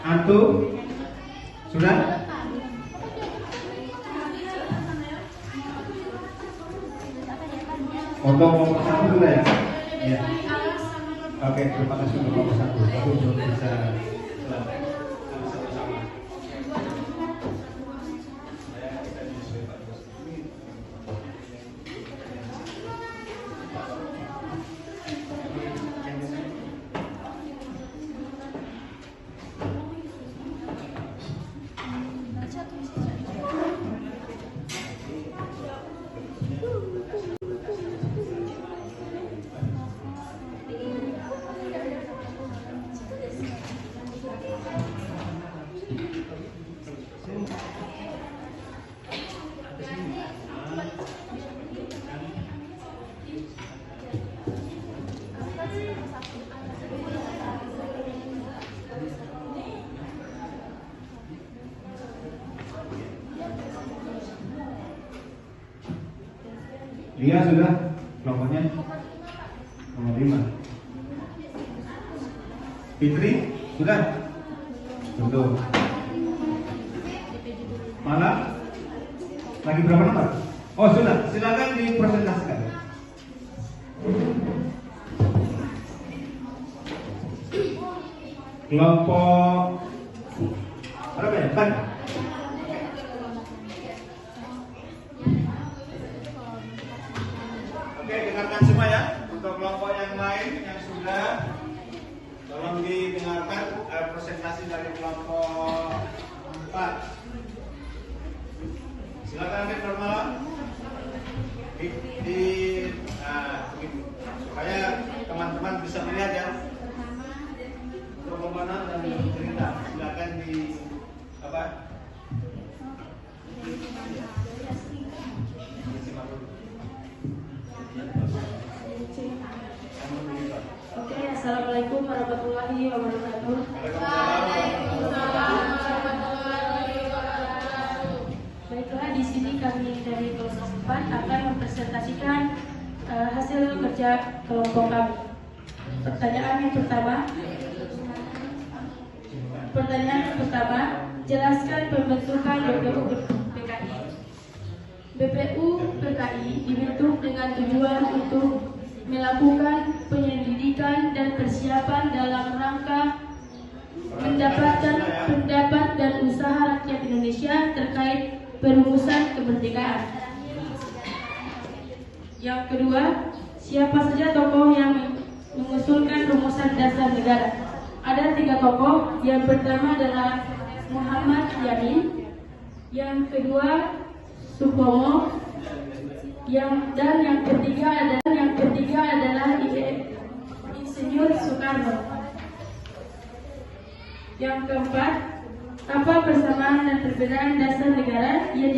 Antu. Sudah. Untuk kelompok 1 sudah ya? Iya. Oke, terima kasih untuk kelompok 1. Aku belum bisa sama-sama. Dia sudah kelompoknya nomor 5. Fitri sudah? Betul. Mana? Lagi berapa nomor? Oh sudah, silakan dipresentasikan. Kelompok berapa ya? Ban? Oke, dengarkan semua ya. Untuk kelompok yang lain yang sudah, tolong didengarkan presentasi dari kelompok 4. Silakan ambil normal supaya teman-teman bisa melihat ya. Untuk pemahaman dan cerita, silakan di apa? Oke, assalamualaikum warahmatullahi wabarakatuh. Baiklah, di sini kami dari kelompok 4 akan mempresentasikan hasil kerja kelompok kami. Pertanyaan yang pertama, jelaskan pembentukan BPU PKI. BPU PKI dibentuk dengan tujuan untuk melakukan penyelidikan dan persiapan dalam rangka mendapatkan pendapat dan usaha rakyat Indonesia terkait perumusan kemerdekaan. Yang kedua, siapa saja tokoh yang mengusulkan rumusan dasar negara? Ada 3 tokoh. Yang pertama adalah Muhammad Yamin, yang kedua Supomo, dan yang ketiga adalah Insinyur Soekarno. Yang keempat, apa persamaan dan perbedaan dasar negara yang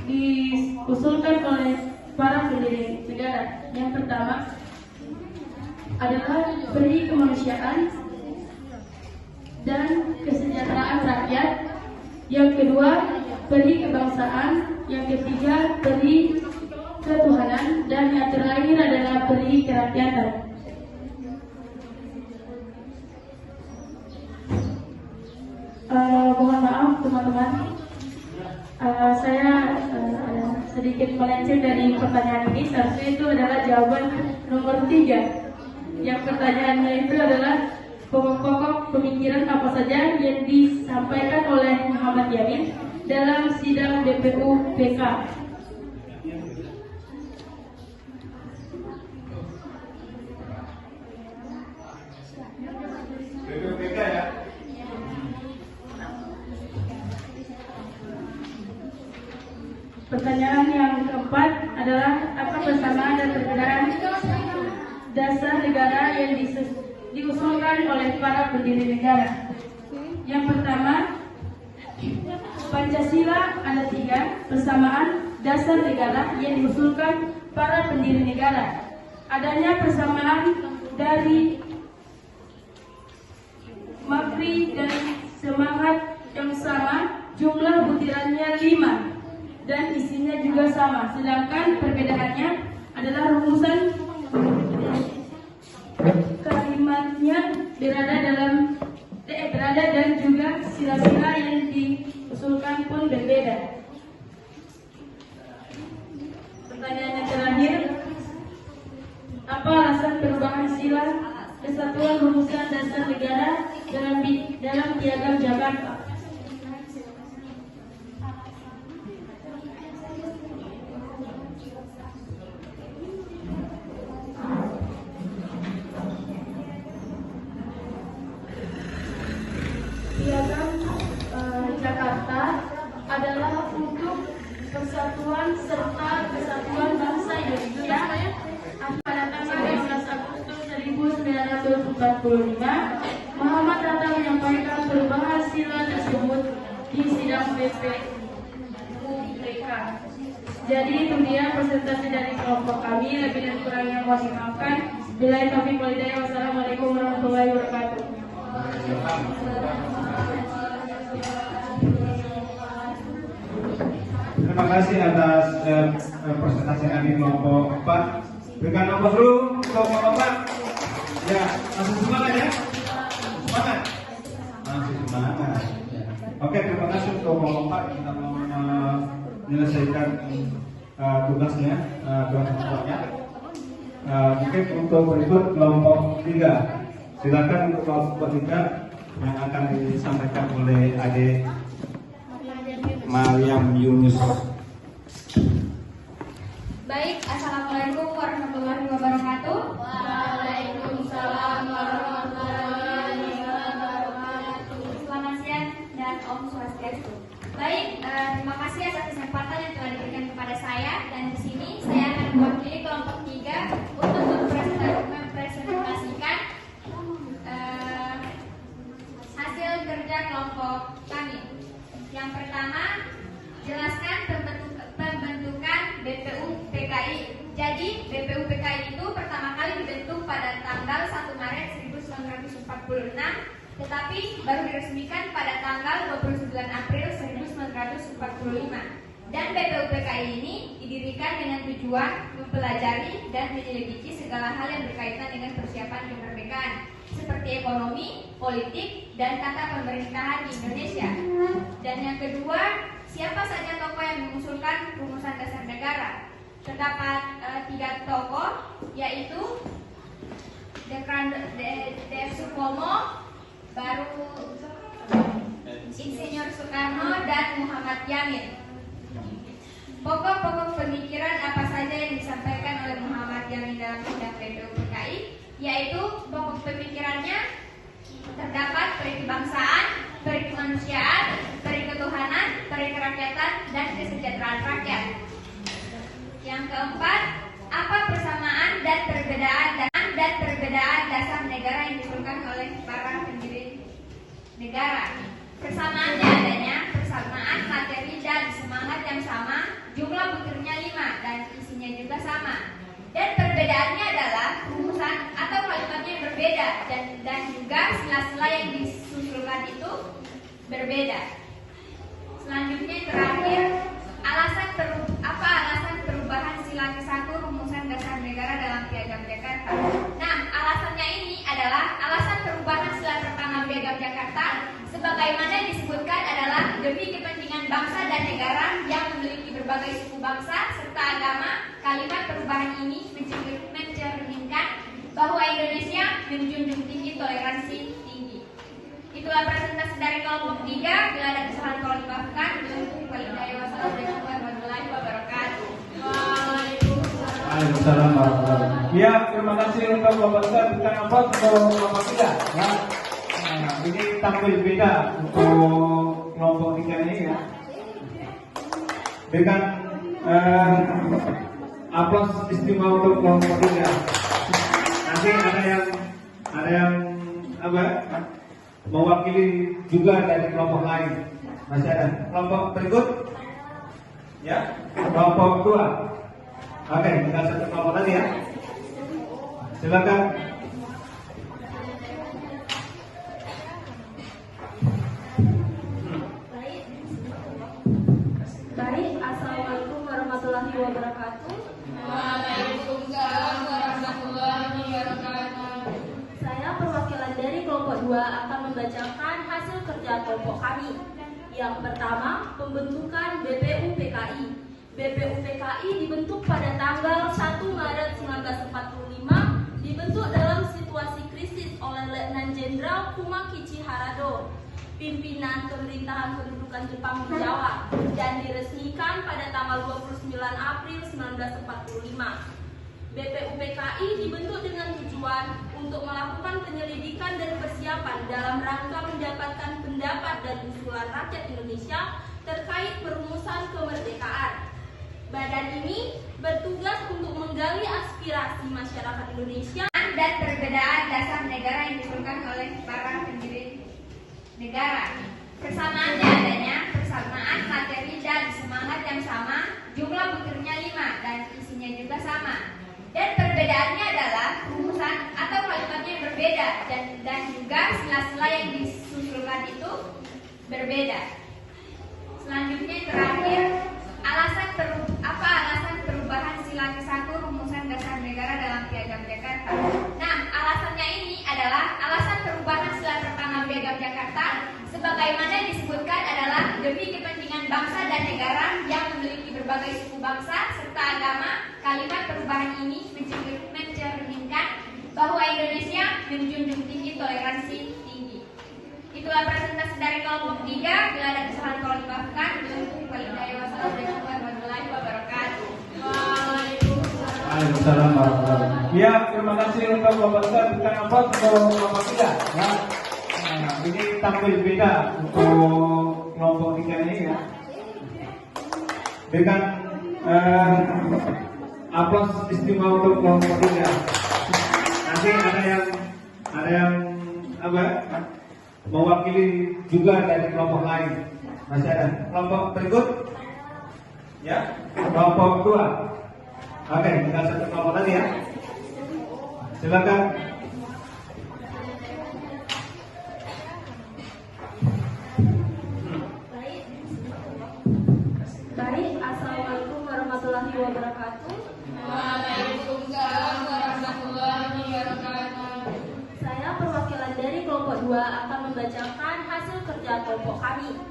diusulkan oleh para pendiri negara? Yang pertama adalah peri kemanusiaan dan kesejahteraan rakyat. Yang kedua, peri kebangsaan. Yang ketiga, peri ketuhanan, dan yang terakhir adalah peri kerakyatan. Mohon maaf teman-teman, saya sedikit melenceng dari pertanyaan ini. Seharusnya itu adalah jawaban nomor 3. Yang pertanyaannya itu adalah pokok-pokok pemikiran apa saja yang disampaikan oleh Muhammad Yamin dalam sidang BPU PK. BPUPK ya. Pertanyaan yang keempat adalah apa persamaan dan perbedaan dasar negara yang diusulkan oleh para pendiri negara? Yang pertama, Pancasila ada 3 persamaan dasar negara yang diusulkan para pendiri negara. Adanya persamaan dari makri dan semangat yang sama, jumlah butirannya 5 dan isinya juga sama, sedangkan perbedaannya adalah rumusan kalimatnya berada dan juga sila-sila yang diusulkan pun berbeda. Pertanyaan yang terakhir, apa alasan perubahan sila kesatuan rumusan dasar negara dalam Piagam Jakarta? Piagam Jakarta adalah untuk persatuan serta kesatuan bangsa Indonesia pada tanggal 15 Agustus 1945. Muhammad Hatta menyampaikan perubahan sila tersebut di sidang PPUPK. Jadi itu dia presentasi dari kelompok kami. Lebih dan kurangnya mohon dimaafkan. Billahi taufiq wal hidayah. Wassalamualaikum warahmatullahi wabarakatuh. Terima kasih atas presentasi kami kelompok 4. Berikan nomor dulu kelompok 4. Ya, masih semangat ya? Semangat? Masih semangat. Oke, terima kasih untuk kelompok 4. Kita mau menyelesaikan tugasnya, kelompoknya. Mungkin untuk berikut kelompok 3. Silakan untuk kelompok 3 yang akan disampaikan oleh Adik Maryam Yunus. Baik, assalamualaikum warahmatullahi wabarakatuh. Waalaikumsalam warahmatullahi wabarakatuh. Selamat siang dan Om Swastiastu. Baik, terima kasih atas kesempatan yang telah diberikan kepada saya, dan di sini saya akan mewakili kelompok 3 untuk mempresentasikan hasil kerja kelompok kami. Yang pertama, jelaskan pembentukan BPU-PKI. Jadi BPU-PKI itu pertama kali dibentuk pada tanggal 1 Maret 1946, tetapi baru diresmikan pada tanggal 29 April 1945. Dan BPU-PKI ini didirikan dengan tujuan mempelajari dan menyelidiki segala hal yang berkaitan dengan persiapan kemerdekaan, seperti ekonomi, politik, dan tata pemerintahan di Indonesia. Dan yang kedua, siapa saja tokoh yang mengusulkan rumusan dasar negara? Terdapat 3 tokoh, yaitu De Supomo, baru Insinyur Soekarno, dan Muhammad Yamin. Pokok-pokok pemikiran apa saja yang disampaikan oleh Muhammad Yamin dalam sidang BPU-PKI, yaitu pokok pemikirannya terdapat peri kebangsaan, peri kemanusiaan, peri ketuhanan, peri kerakyatan, dan kesejahteraan rakyat. Yang keempat, apa persamaan dan perbedaan dasar negara yang diusulkan oleh para pendiri negara? Persamaannya adanya persamaan materi dan semangat yang sama, jumlah butirnya 5 dan isinya juga sama. Dan perbedaannya adalah rumusan atau kalimatnya yang berbeda, dan juga sila-sila yang disusulkan itu berbeda. Selanjutnya yang terakhir, apa alasan perubahan sila ke-1 rumusan dasar negara dalam Piagam Jakarta? Nah, alasannya ini adalah alasan perubahan sila pertama Piagam Jakarta sebagaimana disebutkan adalah demi kepentingan bangsa dan negara yang memiliki berbagai suku bangsa serta agama. Kalimat perubahan ini mencerminkan bahwa Indonesia menjunjung tinggi toleransi tinggi. Itulah presentasi dari kelompok 3. Bila ada kesalahan tolong dimaafkan. Wassalamualaikum warahmatullahi wabarakatuh. Waalaikumsalam warahmatullahi wabarakatuh. Ya, terima kasih untuk kelompok 3. Bukan apa untuk kelompok 3 ya. Nah, ini tampil beda untuk kelompok 3 ini ya. Dengan aplaus istimewa untuk kelompok 3. Nanti ada yang apa? Mewakili juga dari kelompok lain. Masih ada kelompok berikut. Ya, kelompok 2. Oke, tinggal satu kelompok lagi ya. Silakan. Baik, assalamualaikum warahmatullahi wabarakatuh. Waalaikumsalam warahmatullahi wabarakatuh. Saya perwakilan dari kelompok 2 akan membacakan hasil kerja kelompok kami. Yang pertama, pembentukan BPUPKI. BPUPKI dibentuk pada tanggal 1 Maret 1945, dibentuk dalam situasi krisis oleh Letnan Jenderal Kumakichi Harado, pimpinan pemerintahan kedudukan Jepang di Jawa, dan diresmikan pada tanggal 29 April 1945. BPUPKI dibentuk dengan tujuan untuk melakukan penyelidikan dan persiapan dalam rangka mendapatkan pendapat dan usulan rakyat Indonesia terkait perumusan kemerdekaan. Badan ini bertugas untuk menggali aspirasi masyarakat Indonesia Dan perbedaan dasar negara yang ditentukan oleh para pendiri negara. Persamaannya adanya persamaan materi dan semangat yang sama, jumlah butirnya 5 dan isinya juga sama. Dan perbedaannya adalah rumusan atau kalimatnya yang berbeda dan juga sila-sila yang disusulkan itu berbeda. Selanjutnya yang terakhir, apa alasan perubahan sila ke-1 rumusan dasar negara dalam Piagam Jakarta? Nah, alasannya ini adalah alasan perubahan sila pertama Piagam Jakarta sebagaimana disebutkan adalah demi kepentingan bangsa dan negara yang memiliki berbagai suku bangsa serta agama. Kalimat perubahan ini mencerminkan bahwa Indonesia menjunjung tinggi toleransi tinggi. Itulah presentasi dari kelompok 3. Bila ada kesalahan tolong dimaafkan. Wassalamualaikum warahmatullahi wabarakatuh. Waalaikumsalam warahmatullahi wabarakatuh. Ya, terima kasih untuk kelompok 2. Bukan apa untuk kelompok 3 ya. Nah, ini tampil beda untuk kelompok 3 ini ya. Dengan aplaus istimewa untuk kelompok 3. Nanti ada yang apa? Mewakili juga dari kelompok lain. Masih ada kelompok berikut? Ya, kelompok 2. Oke, tinggal satu kelompok lagi ya. Silakan. Baik, assalamualaikum warahmatullahi wabarakatuh. Waalaikumsalam warahmatullahi wabarakatuh. Saya perwakilan dari kelompok 2 akan membacakan hasil kerja kelompok kami.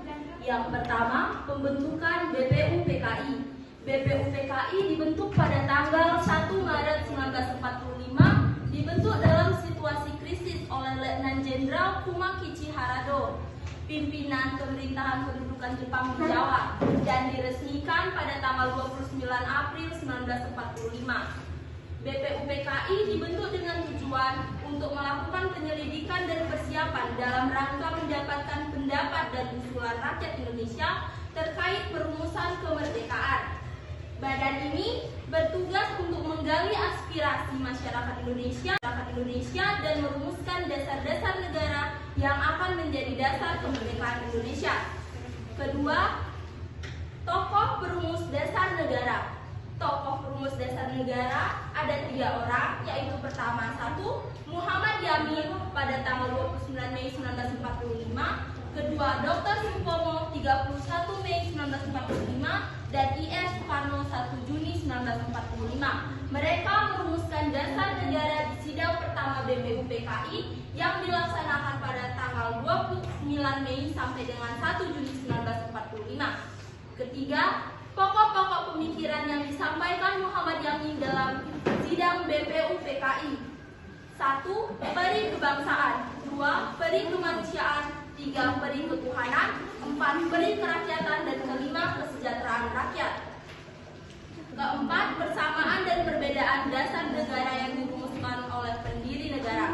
Yang pertama, pembentukan BPUPKI. BPUPKI dibentuk pada tanggal 1 Maret 1945, dibentuk dalam situasi krisis oleh Letnan Jenderal Kumakichi Harado, pimpinan pemerintahan kedudukan Jepang di Jawa, dan diresmikan pada tanggal 29 April 1945. BPUPKI dibentuk dengan tujuan untuk melakukan penyelidikan dan persiapan dalam rangka mendapatkan pendapat dan usulan rakyat Indonesia terkait perumusan kemerdekaan. Badan ini bertugas untuk menggali aspirasi masyarakat Indonesia dan merumuskan dasar-dasar negara yang akan menjadi dasar kemerdekaan Indonesia. Kedua, tokoh perumus dasar negara. Tokoh perumus dasar negara ada 3 orang, yaitu pertama 1. Muhammad Yamin pada tanggal 29 Mei 1945, kedua Dr. Supomo 31 Mei 1945, dan IS Soekarno 1 Juni 1945. Mereka merumuskan dasar negara di sidang pertama BPUPKI yang dilaksanakan pada tanggal 29 Mei sampai dengan 1 Juni 1945. Ketiga, pokok-pokok pemikiran yang disampaikan Muhammad Yamin dalam sidang BPUPKI. 1. Peri kebangsaan. 2. Peri kemanusiaan. 3. Peri ketuhanan. 4. Peri kerakyatan. Dan 5. Kesejahteraan rakyat. Keempat, persamaan dan perbedaan dasar negara yang dirumuskan oleh pendiri negara.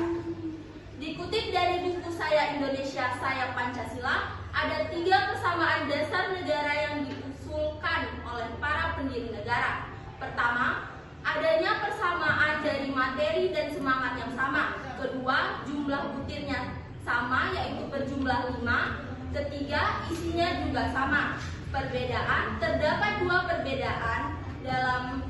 Dikutip dari buku Saya Indonesia, Saya Pancasila, ada 3 kesamaan dasar negara yang diusulkan oleh para pendiri negara. Pertama, adanya persamaan dari materi dan semangat yang sama. Kedua, jumlah butirnya sama, yaitu berjumlah 5. Ketiga, isinya juga sama. Terdapat dua perbedaan dalam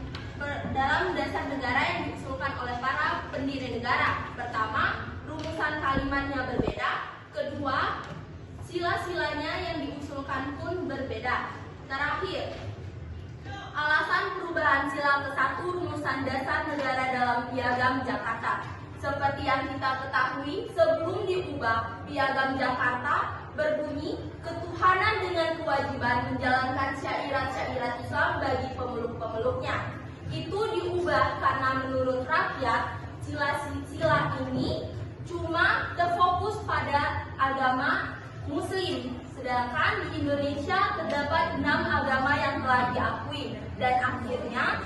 dasar negara yang diusulkan oleh para pendiri negara. Pertama, rumusan kalimatnya berbeda. Kedua, sila-silanya yang diusulkan pun berbeda. Terakhir, alasan perubahan sila ke-1 rumusan dasar negara dalam Piagam Jakarta. Seperti yang kita ketahui, sebelum diubah, Piagam Jakarta berbunyi ketuhanan dengan kewajiban menjalankan syariat-syariat Islam bagi pemeluk-pemeluknya. Itu diubah karena menurut rakyat, sila-sila ini cuma terfokus pada agama Muslim. Sedangkan di Indonesia terdapat 6 agama yang telah diakui, dan akhirnya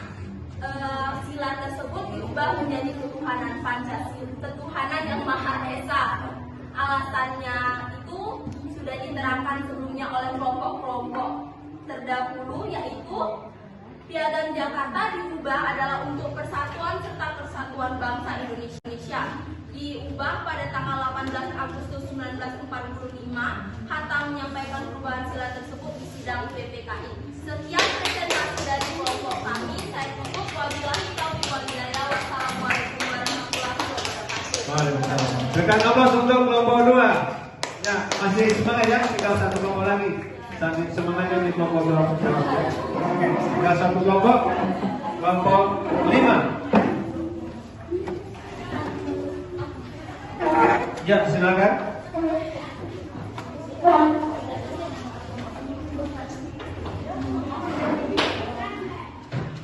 sila tersebut diubah menjadi ketuhanan Pancasila, ketuhanan yang Maha Esa. Alasannya itu sudah diterangkan sebelumnya oleh kelompok-kelompok terdahulu, yaitu Piagam Jakarta diubah adalah untuk persatuan serta persatuan bangsa Indonesia. Diubah pada tanggal 18 Agustus 1945. Hatta menyampaikan perubahan sila tersebut di sidang PPKI. Sekian presentasi dari kelompok kami. Saya tutup. Wabillahi taufiq wal hidayah. Wassalamualaikum warahmatullahi wabarakatuh. Waalaikumsalam. Berikan aplaus untuk kelompok 2. Ya, masih semangat ya, tinggal satu kelompok lagi. Sambil semangatnya di kelompok 2. Oke, tinggal satu kelompok 5. Ya, silakan.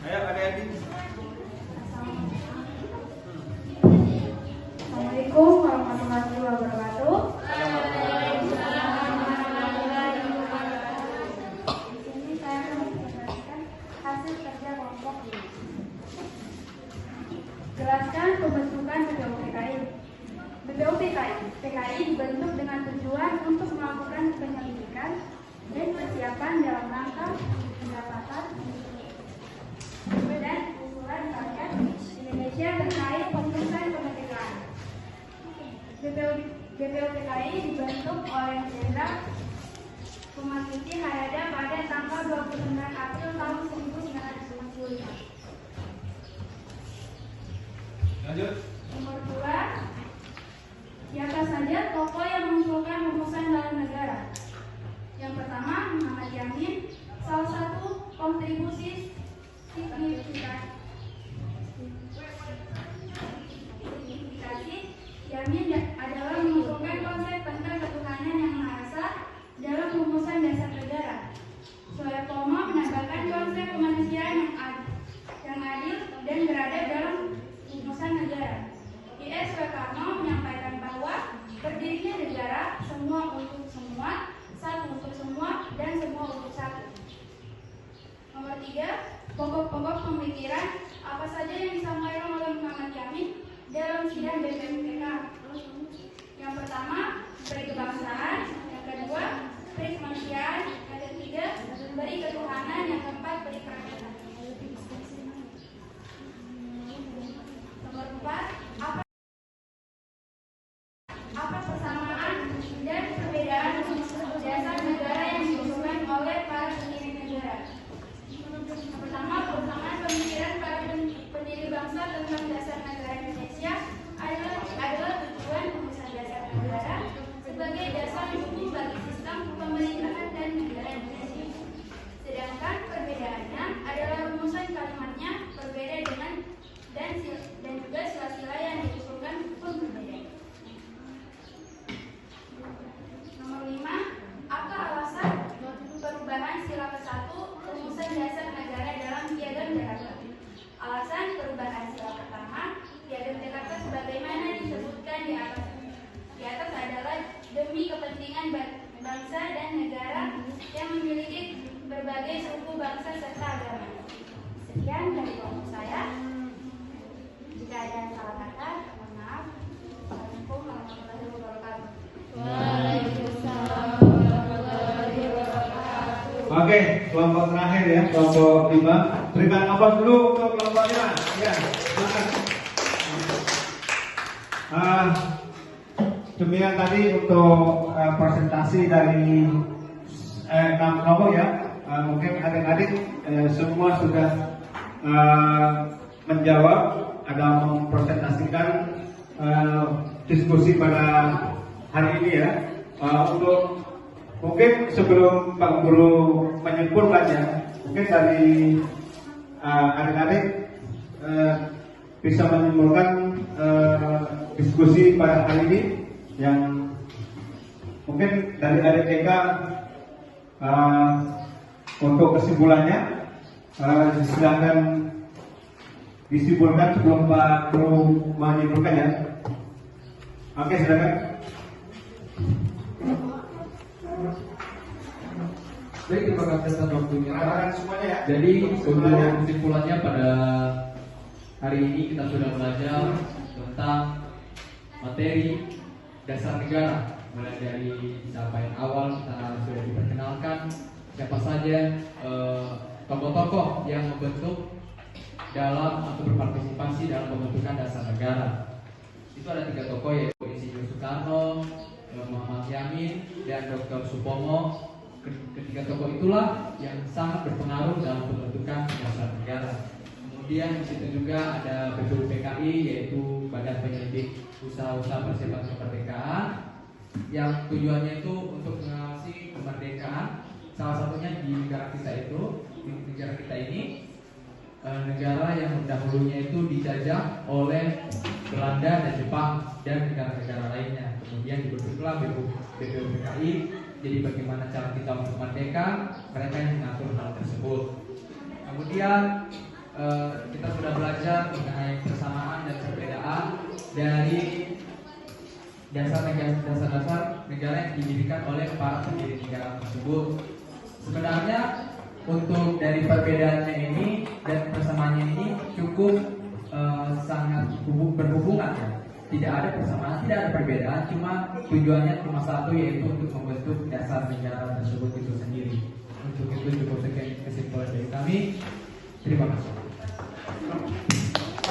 Ayo, adik-adik. Assalamualaikum warahmatullahi wabarakatuh. Di sini saya akan menjelaskan hasil kerja kelompok ini. Jelaskan pembentukan BPUPKI. BPUPKI dibentuk dengan tujuan untuk melakukan penyelidikan dan persiapan dalam rangka pendapatan dan usulan rakyat Indonesia terkait pembentukan kemerdekaan. BPUPKI dibentuk oleh Jenderal Pematuti Hayada pada tanggal 29 April tahun 1995. Lanjut. Nomor 2, siapa saja tokoh yang mengusulkan rumusan dalam negara? Yang pertama, Muhammad Yamin, salah satu kontribusi signifikasi Yamin adalah mengusulkan konsep tentang ketuhanan yang Maha Esa dalam rumusan dasar negara. Soeharto menambahkan konsep kemanusiaan yang adil dan beradab dalam rumusan negara. I.S. Soekarno menyampaikan bahwa berdirinya negara semua untuk semua, satu untuk semua, dan semua untuk satu. Nomor 3, pokok-pokok pemikiran apa saja yang disampaikan oleh Muhammad Yamin dalam sidang BPUPKI. Yang pertama, beri kebangsaan. Yang kedua, beri kemanusiaan. Yang ketiga, beri ketuhanan. Yang keempat, beri kerajaan. Nomor 4, apa persamaan dan perbedaan dasar negara yang diusulkan oleh para pendiri negara? Yang pertama, persamaan pemikiran para pendiri bangsa tentang dasar negara Indonesia adalah tujuan rumusan dasar negara sebagai dasar hukum bagi sistem pemerintahan dan negara Indonesia. Sedangkan perbedaannya adalah rumusan kalimatnya berbeda dan juga sila-sila yang diusulkan pun berbeda. Nomor 5, apa alasan perubahan sila ke-1 rumusan dasar negara dalam Piagam Jakarta? Alasan perubahan sila pertama, Piagam Jakarta sebagaimana disebutkan di atas adalah demi kepentingan bangsa dan negara yang memiliki berbagai suku bangsa serta agama. Sekian dari kelompok saya. Jika ada yang salah kata, mohon maaf. Assalamualaikum warahmatullahi wabarakatuh. Oke, kelompok terakhir ya, kelompok 5. Berikan aplaus dulu untuk kelompok 5. Ya, silakan. Demikian tadi untuk presentasi dari 6 kelompok ya. mungkin adik-adik semua sudah menjawab, ada mempresentasikan diskusi pada hari ini ya. Untuk mungkin sebelum Pak Guru menyimpulkannya, mungkin dari adik-adik bisa menyimpulkan diskusi pada hari ini yang mungkin dari adik TK untuk kesimpulannya silakan disimpulkan sebelum Pak Guru menyimpulkan ya. Oke, silakan. Baik, terima kasih atas waktunya. Semuanya ya. Jadi untuk kesimpulannya pada hari ini kita sudah belajar tentang materi dasar negara. Mulai dari capaian awal kita sudah diperkenalkan siapa saja tokoh-tokoh yang membentuk dalam atau berpartisipasi dalam pembentukan dasar negara. Itu ada 3 tokoh, yaitu Insinyur Soekarno, Muhammad Yamin, dan Dr. Supomo. Ketiga tokoh itulah yang sangat berpengaruh dalam pembentukan dasar negara. Kemudian di situ juga ada BPUPKI, yaitu Badan Penyelidik Usaha-usaha Persiapan Kemerdekaan, yang tujuannya itu untuk mengawasi kemerdekaan. Salah satunya di negara kita ini negara yang dahulunya itu dijajah oleh Belanda dan Jepang dan negara-negara lainnya. Kemudian dibentuklah BPUPKI. Jadi bagaimana cara kita untuk merdeka, mereka yang mengatur hal tersebut. Kemudian kita sudah belajar mengenai persamaan dan perbedaan dari dasar-dasar negara yang didirikan oleh para pendiri negara tersebut. Sebenarnya untuk dari perbedaannya ini dan persamaannya ini cukup sangat berhubungan ya. Tidak ada persamaan, tidak ada perbedaan, cuma tujuannya cuma satu, yaitu untuk membentuk dasar negara tersebut itu sendiri. Untuk itu cukup sekian kesimpulan dari kami. Terima kasih.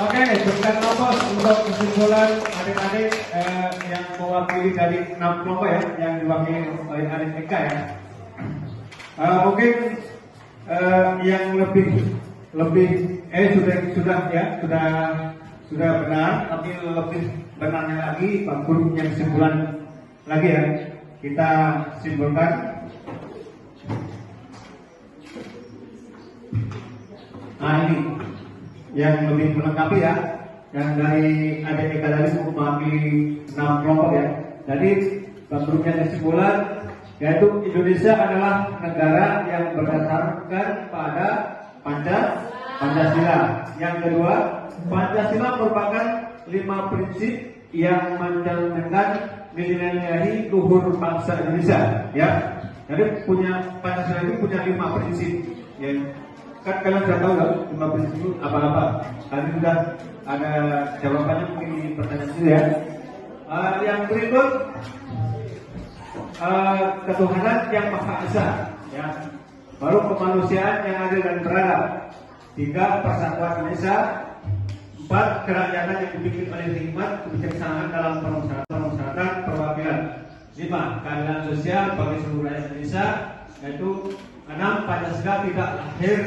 Oke, berikan nomor untuk kesimpulan adik-adik yang mewakili dari 6 kelompok ya, yang diwakili oleh adik TK ya. Mungkin yang sudah benar, tapi lebih benarnya lagi Pak Guru yang kesimpulan lagi ya. Kita simpulkan. Nah ini yang lebih melengkapi ya, yang dari adik TK tadi mewakili 6 kelompok ya. Jadi Pak Guru yang kesimpulan yaitu Indonesia adalah negara yang berdasarkan pada Pancasila. Yang kedua, Pancasila merupakan 5 prinsip yang mencerminkan nilai-nilai luhur bangsa Indonesia. Ya, jadi Pancasila itu punya 5 prinsip. Ya, kan kalian sudah tahu nggak 5 prinsip itu apa-apa? Tadi sudah ada jawabannya mungkin di pertanyaan itu ya. Yang berikut ketuhanan yang Maha Esa. Ya, baru kemanusiaan yang adil dan beradab. 3, persatuan Indonesia. 4, kerakyatan yang dipimpin oleh hikmat kebijaksanaan dalam permusyawaratan perwakilan. 5, keadilan sosial bagi seluruh rakyat Indonesia. Yaitu 6, Pancasila tidak lahir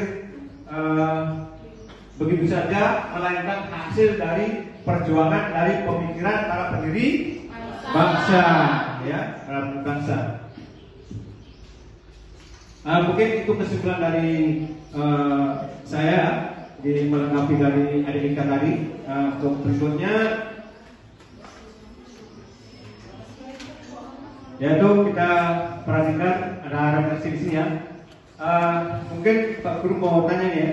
begitu saja, melainkan hasil dari perjuangan dari pemikiran para pendiri bangsa, ya, bangsa. Mungkin itu kesimpulan dari saya di melengkapi dari adik Ika tadi. Untuk berikutnya yaitu kita perhatikan ada refleksi di sini ya. Mungkin Pak Guru mau tanya nih ya,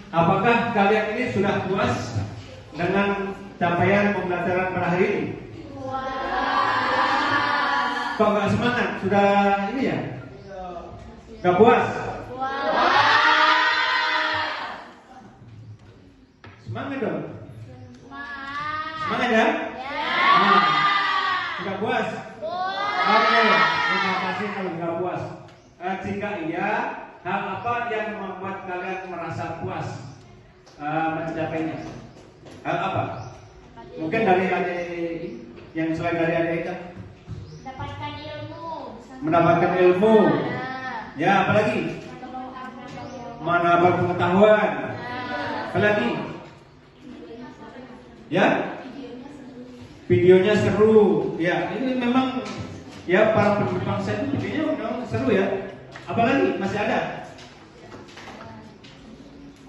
apakah kalian ini sudah puas dengan capaian pembelajaran pada hari ini? Kok nggak semangat? Sudah ini ya? Nggak puas? Semangat dong. Semangat ya? Nah, sudah puas? Oke, terima kasih kalau nggak puas. Jika iya, hal apa yang membuat kalian merasa puas mencapainya? Hal apa? Mungkin dari adik yang selain dari adik kita? Mendapatkan ilmu. Mendapatkan ilmu. Ya, apalagi? Menambah pengetahuan. Apalagi? Ya? Videonya seru. Ya, ini memang ya para penduduk bangsa itu videonya memang seru ya. Apalagi? Masih ada?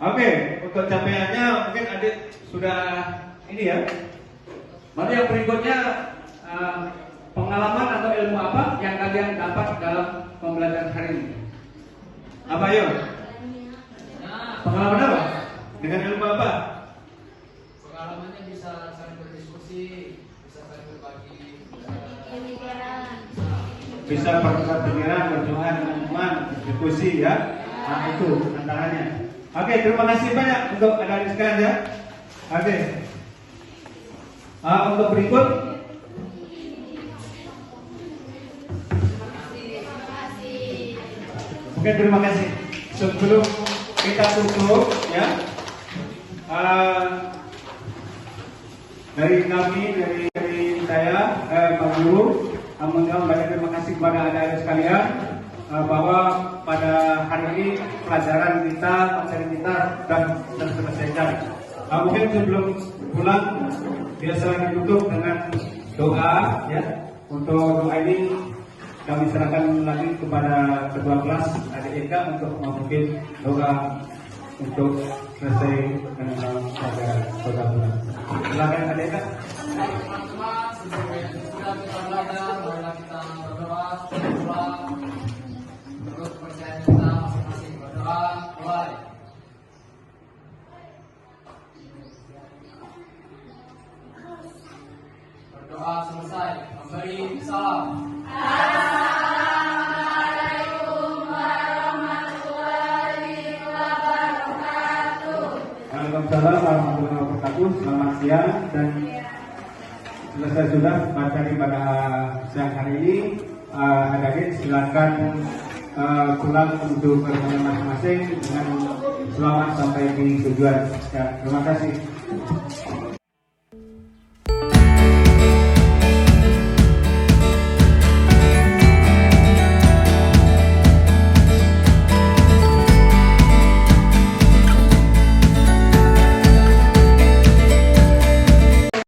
Oke, untuk capaiannya mungkin adik sudah ini ya. Lalu yang berikutnya pengalaman atau ilmu apa yang kalian dapat dalam pembelajaran hari ini? Apa yuk? Pengalaman apa? Dengan ilmu apa? Pengalamannya bisa saling berdiskusi, bisa saling berbagi. Bisa bertukar pikiran, berjuang dengan teman, berdiskusi ya. Nah, itu antaranya. Oke, terima kasih banyak untuk adik-adik sekalian ya. Oke. Untuk berikut Oke, terima kasih. Sebelum kita tutup ya, dari kami, dari saya, Pak Guru, mengucapkan banyak terima kasih kepada adik-adik sekalian bahwa pada hari ini pelajaran kita, materi kita sudah terselesaikan. Mungkin sebelum pulang, biasa ditutup dengan doa ya. Untuk doa ini kami serahkan lagi kepada ketua kelas adik Eka untuk memimpin doa untuk selesai dengan pelajaran pada bulan. Silakan adik Eka. Teman-teman, sudah kita belajar, marilah kita berdoa, menurut kepercayaan kita masing-masing. Berdoa, mulai. Berdoa selesai, memberi salam. Waalaikumsalam warahmatullahi wabarakatuh. Selamat siang dan selesai sudah materi pada siang hari ini. Adik-adik silakan pulang untuk ke rumah masing-masing dengan selamat sampai di tujuan. Ya, terima kasih.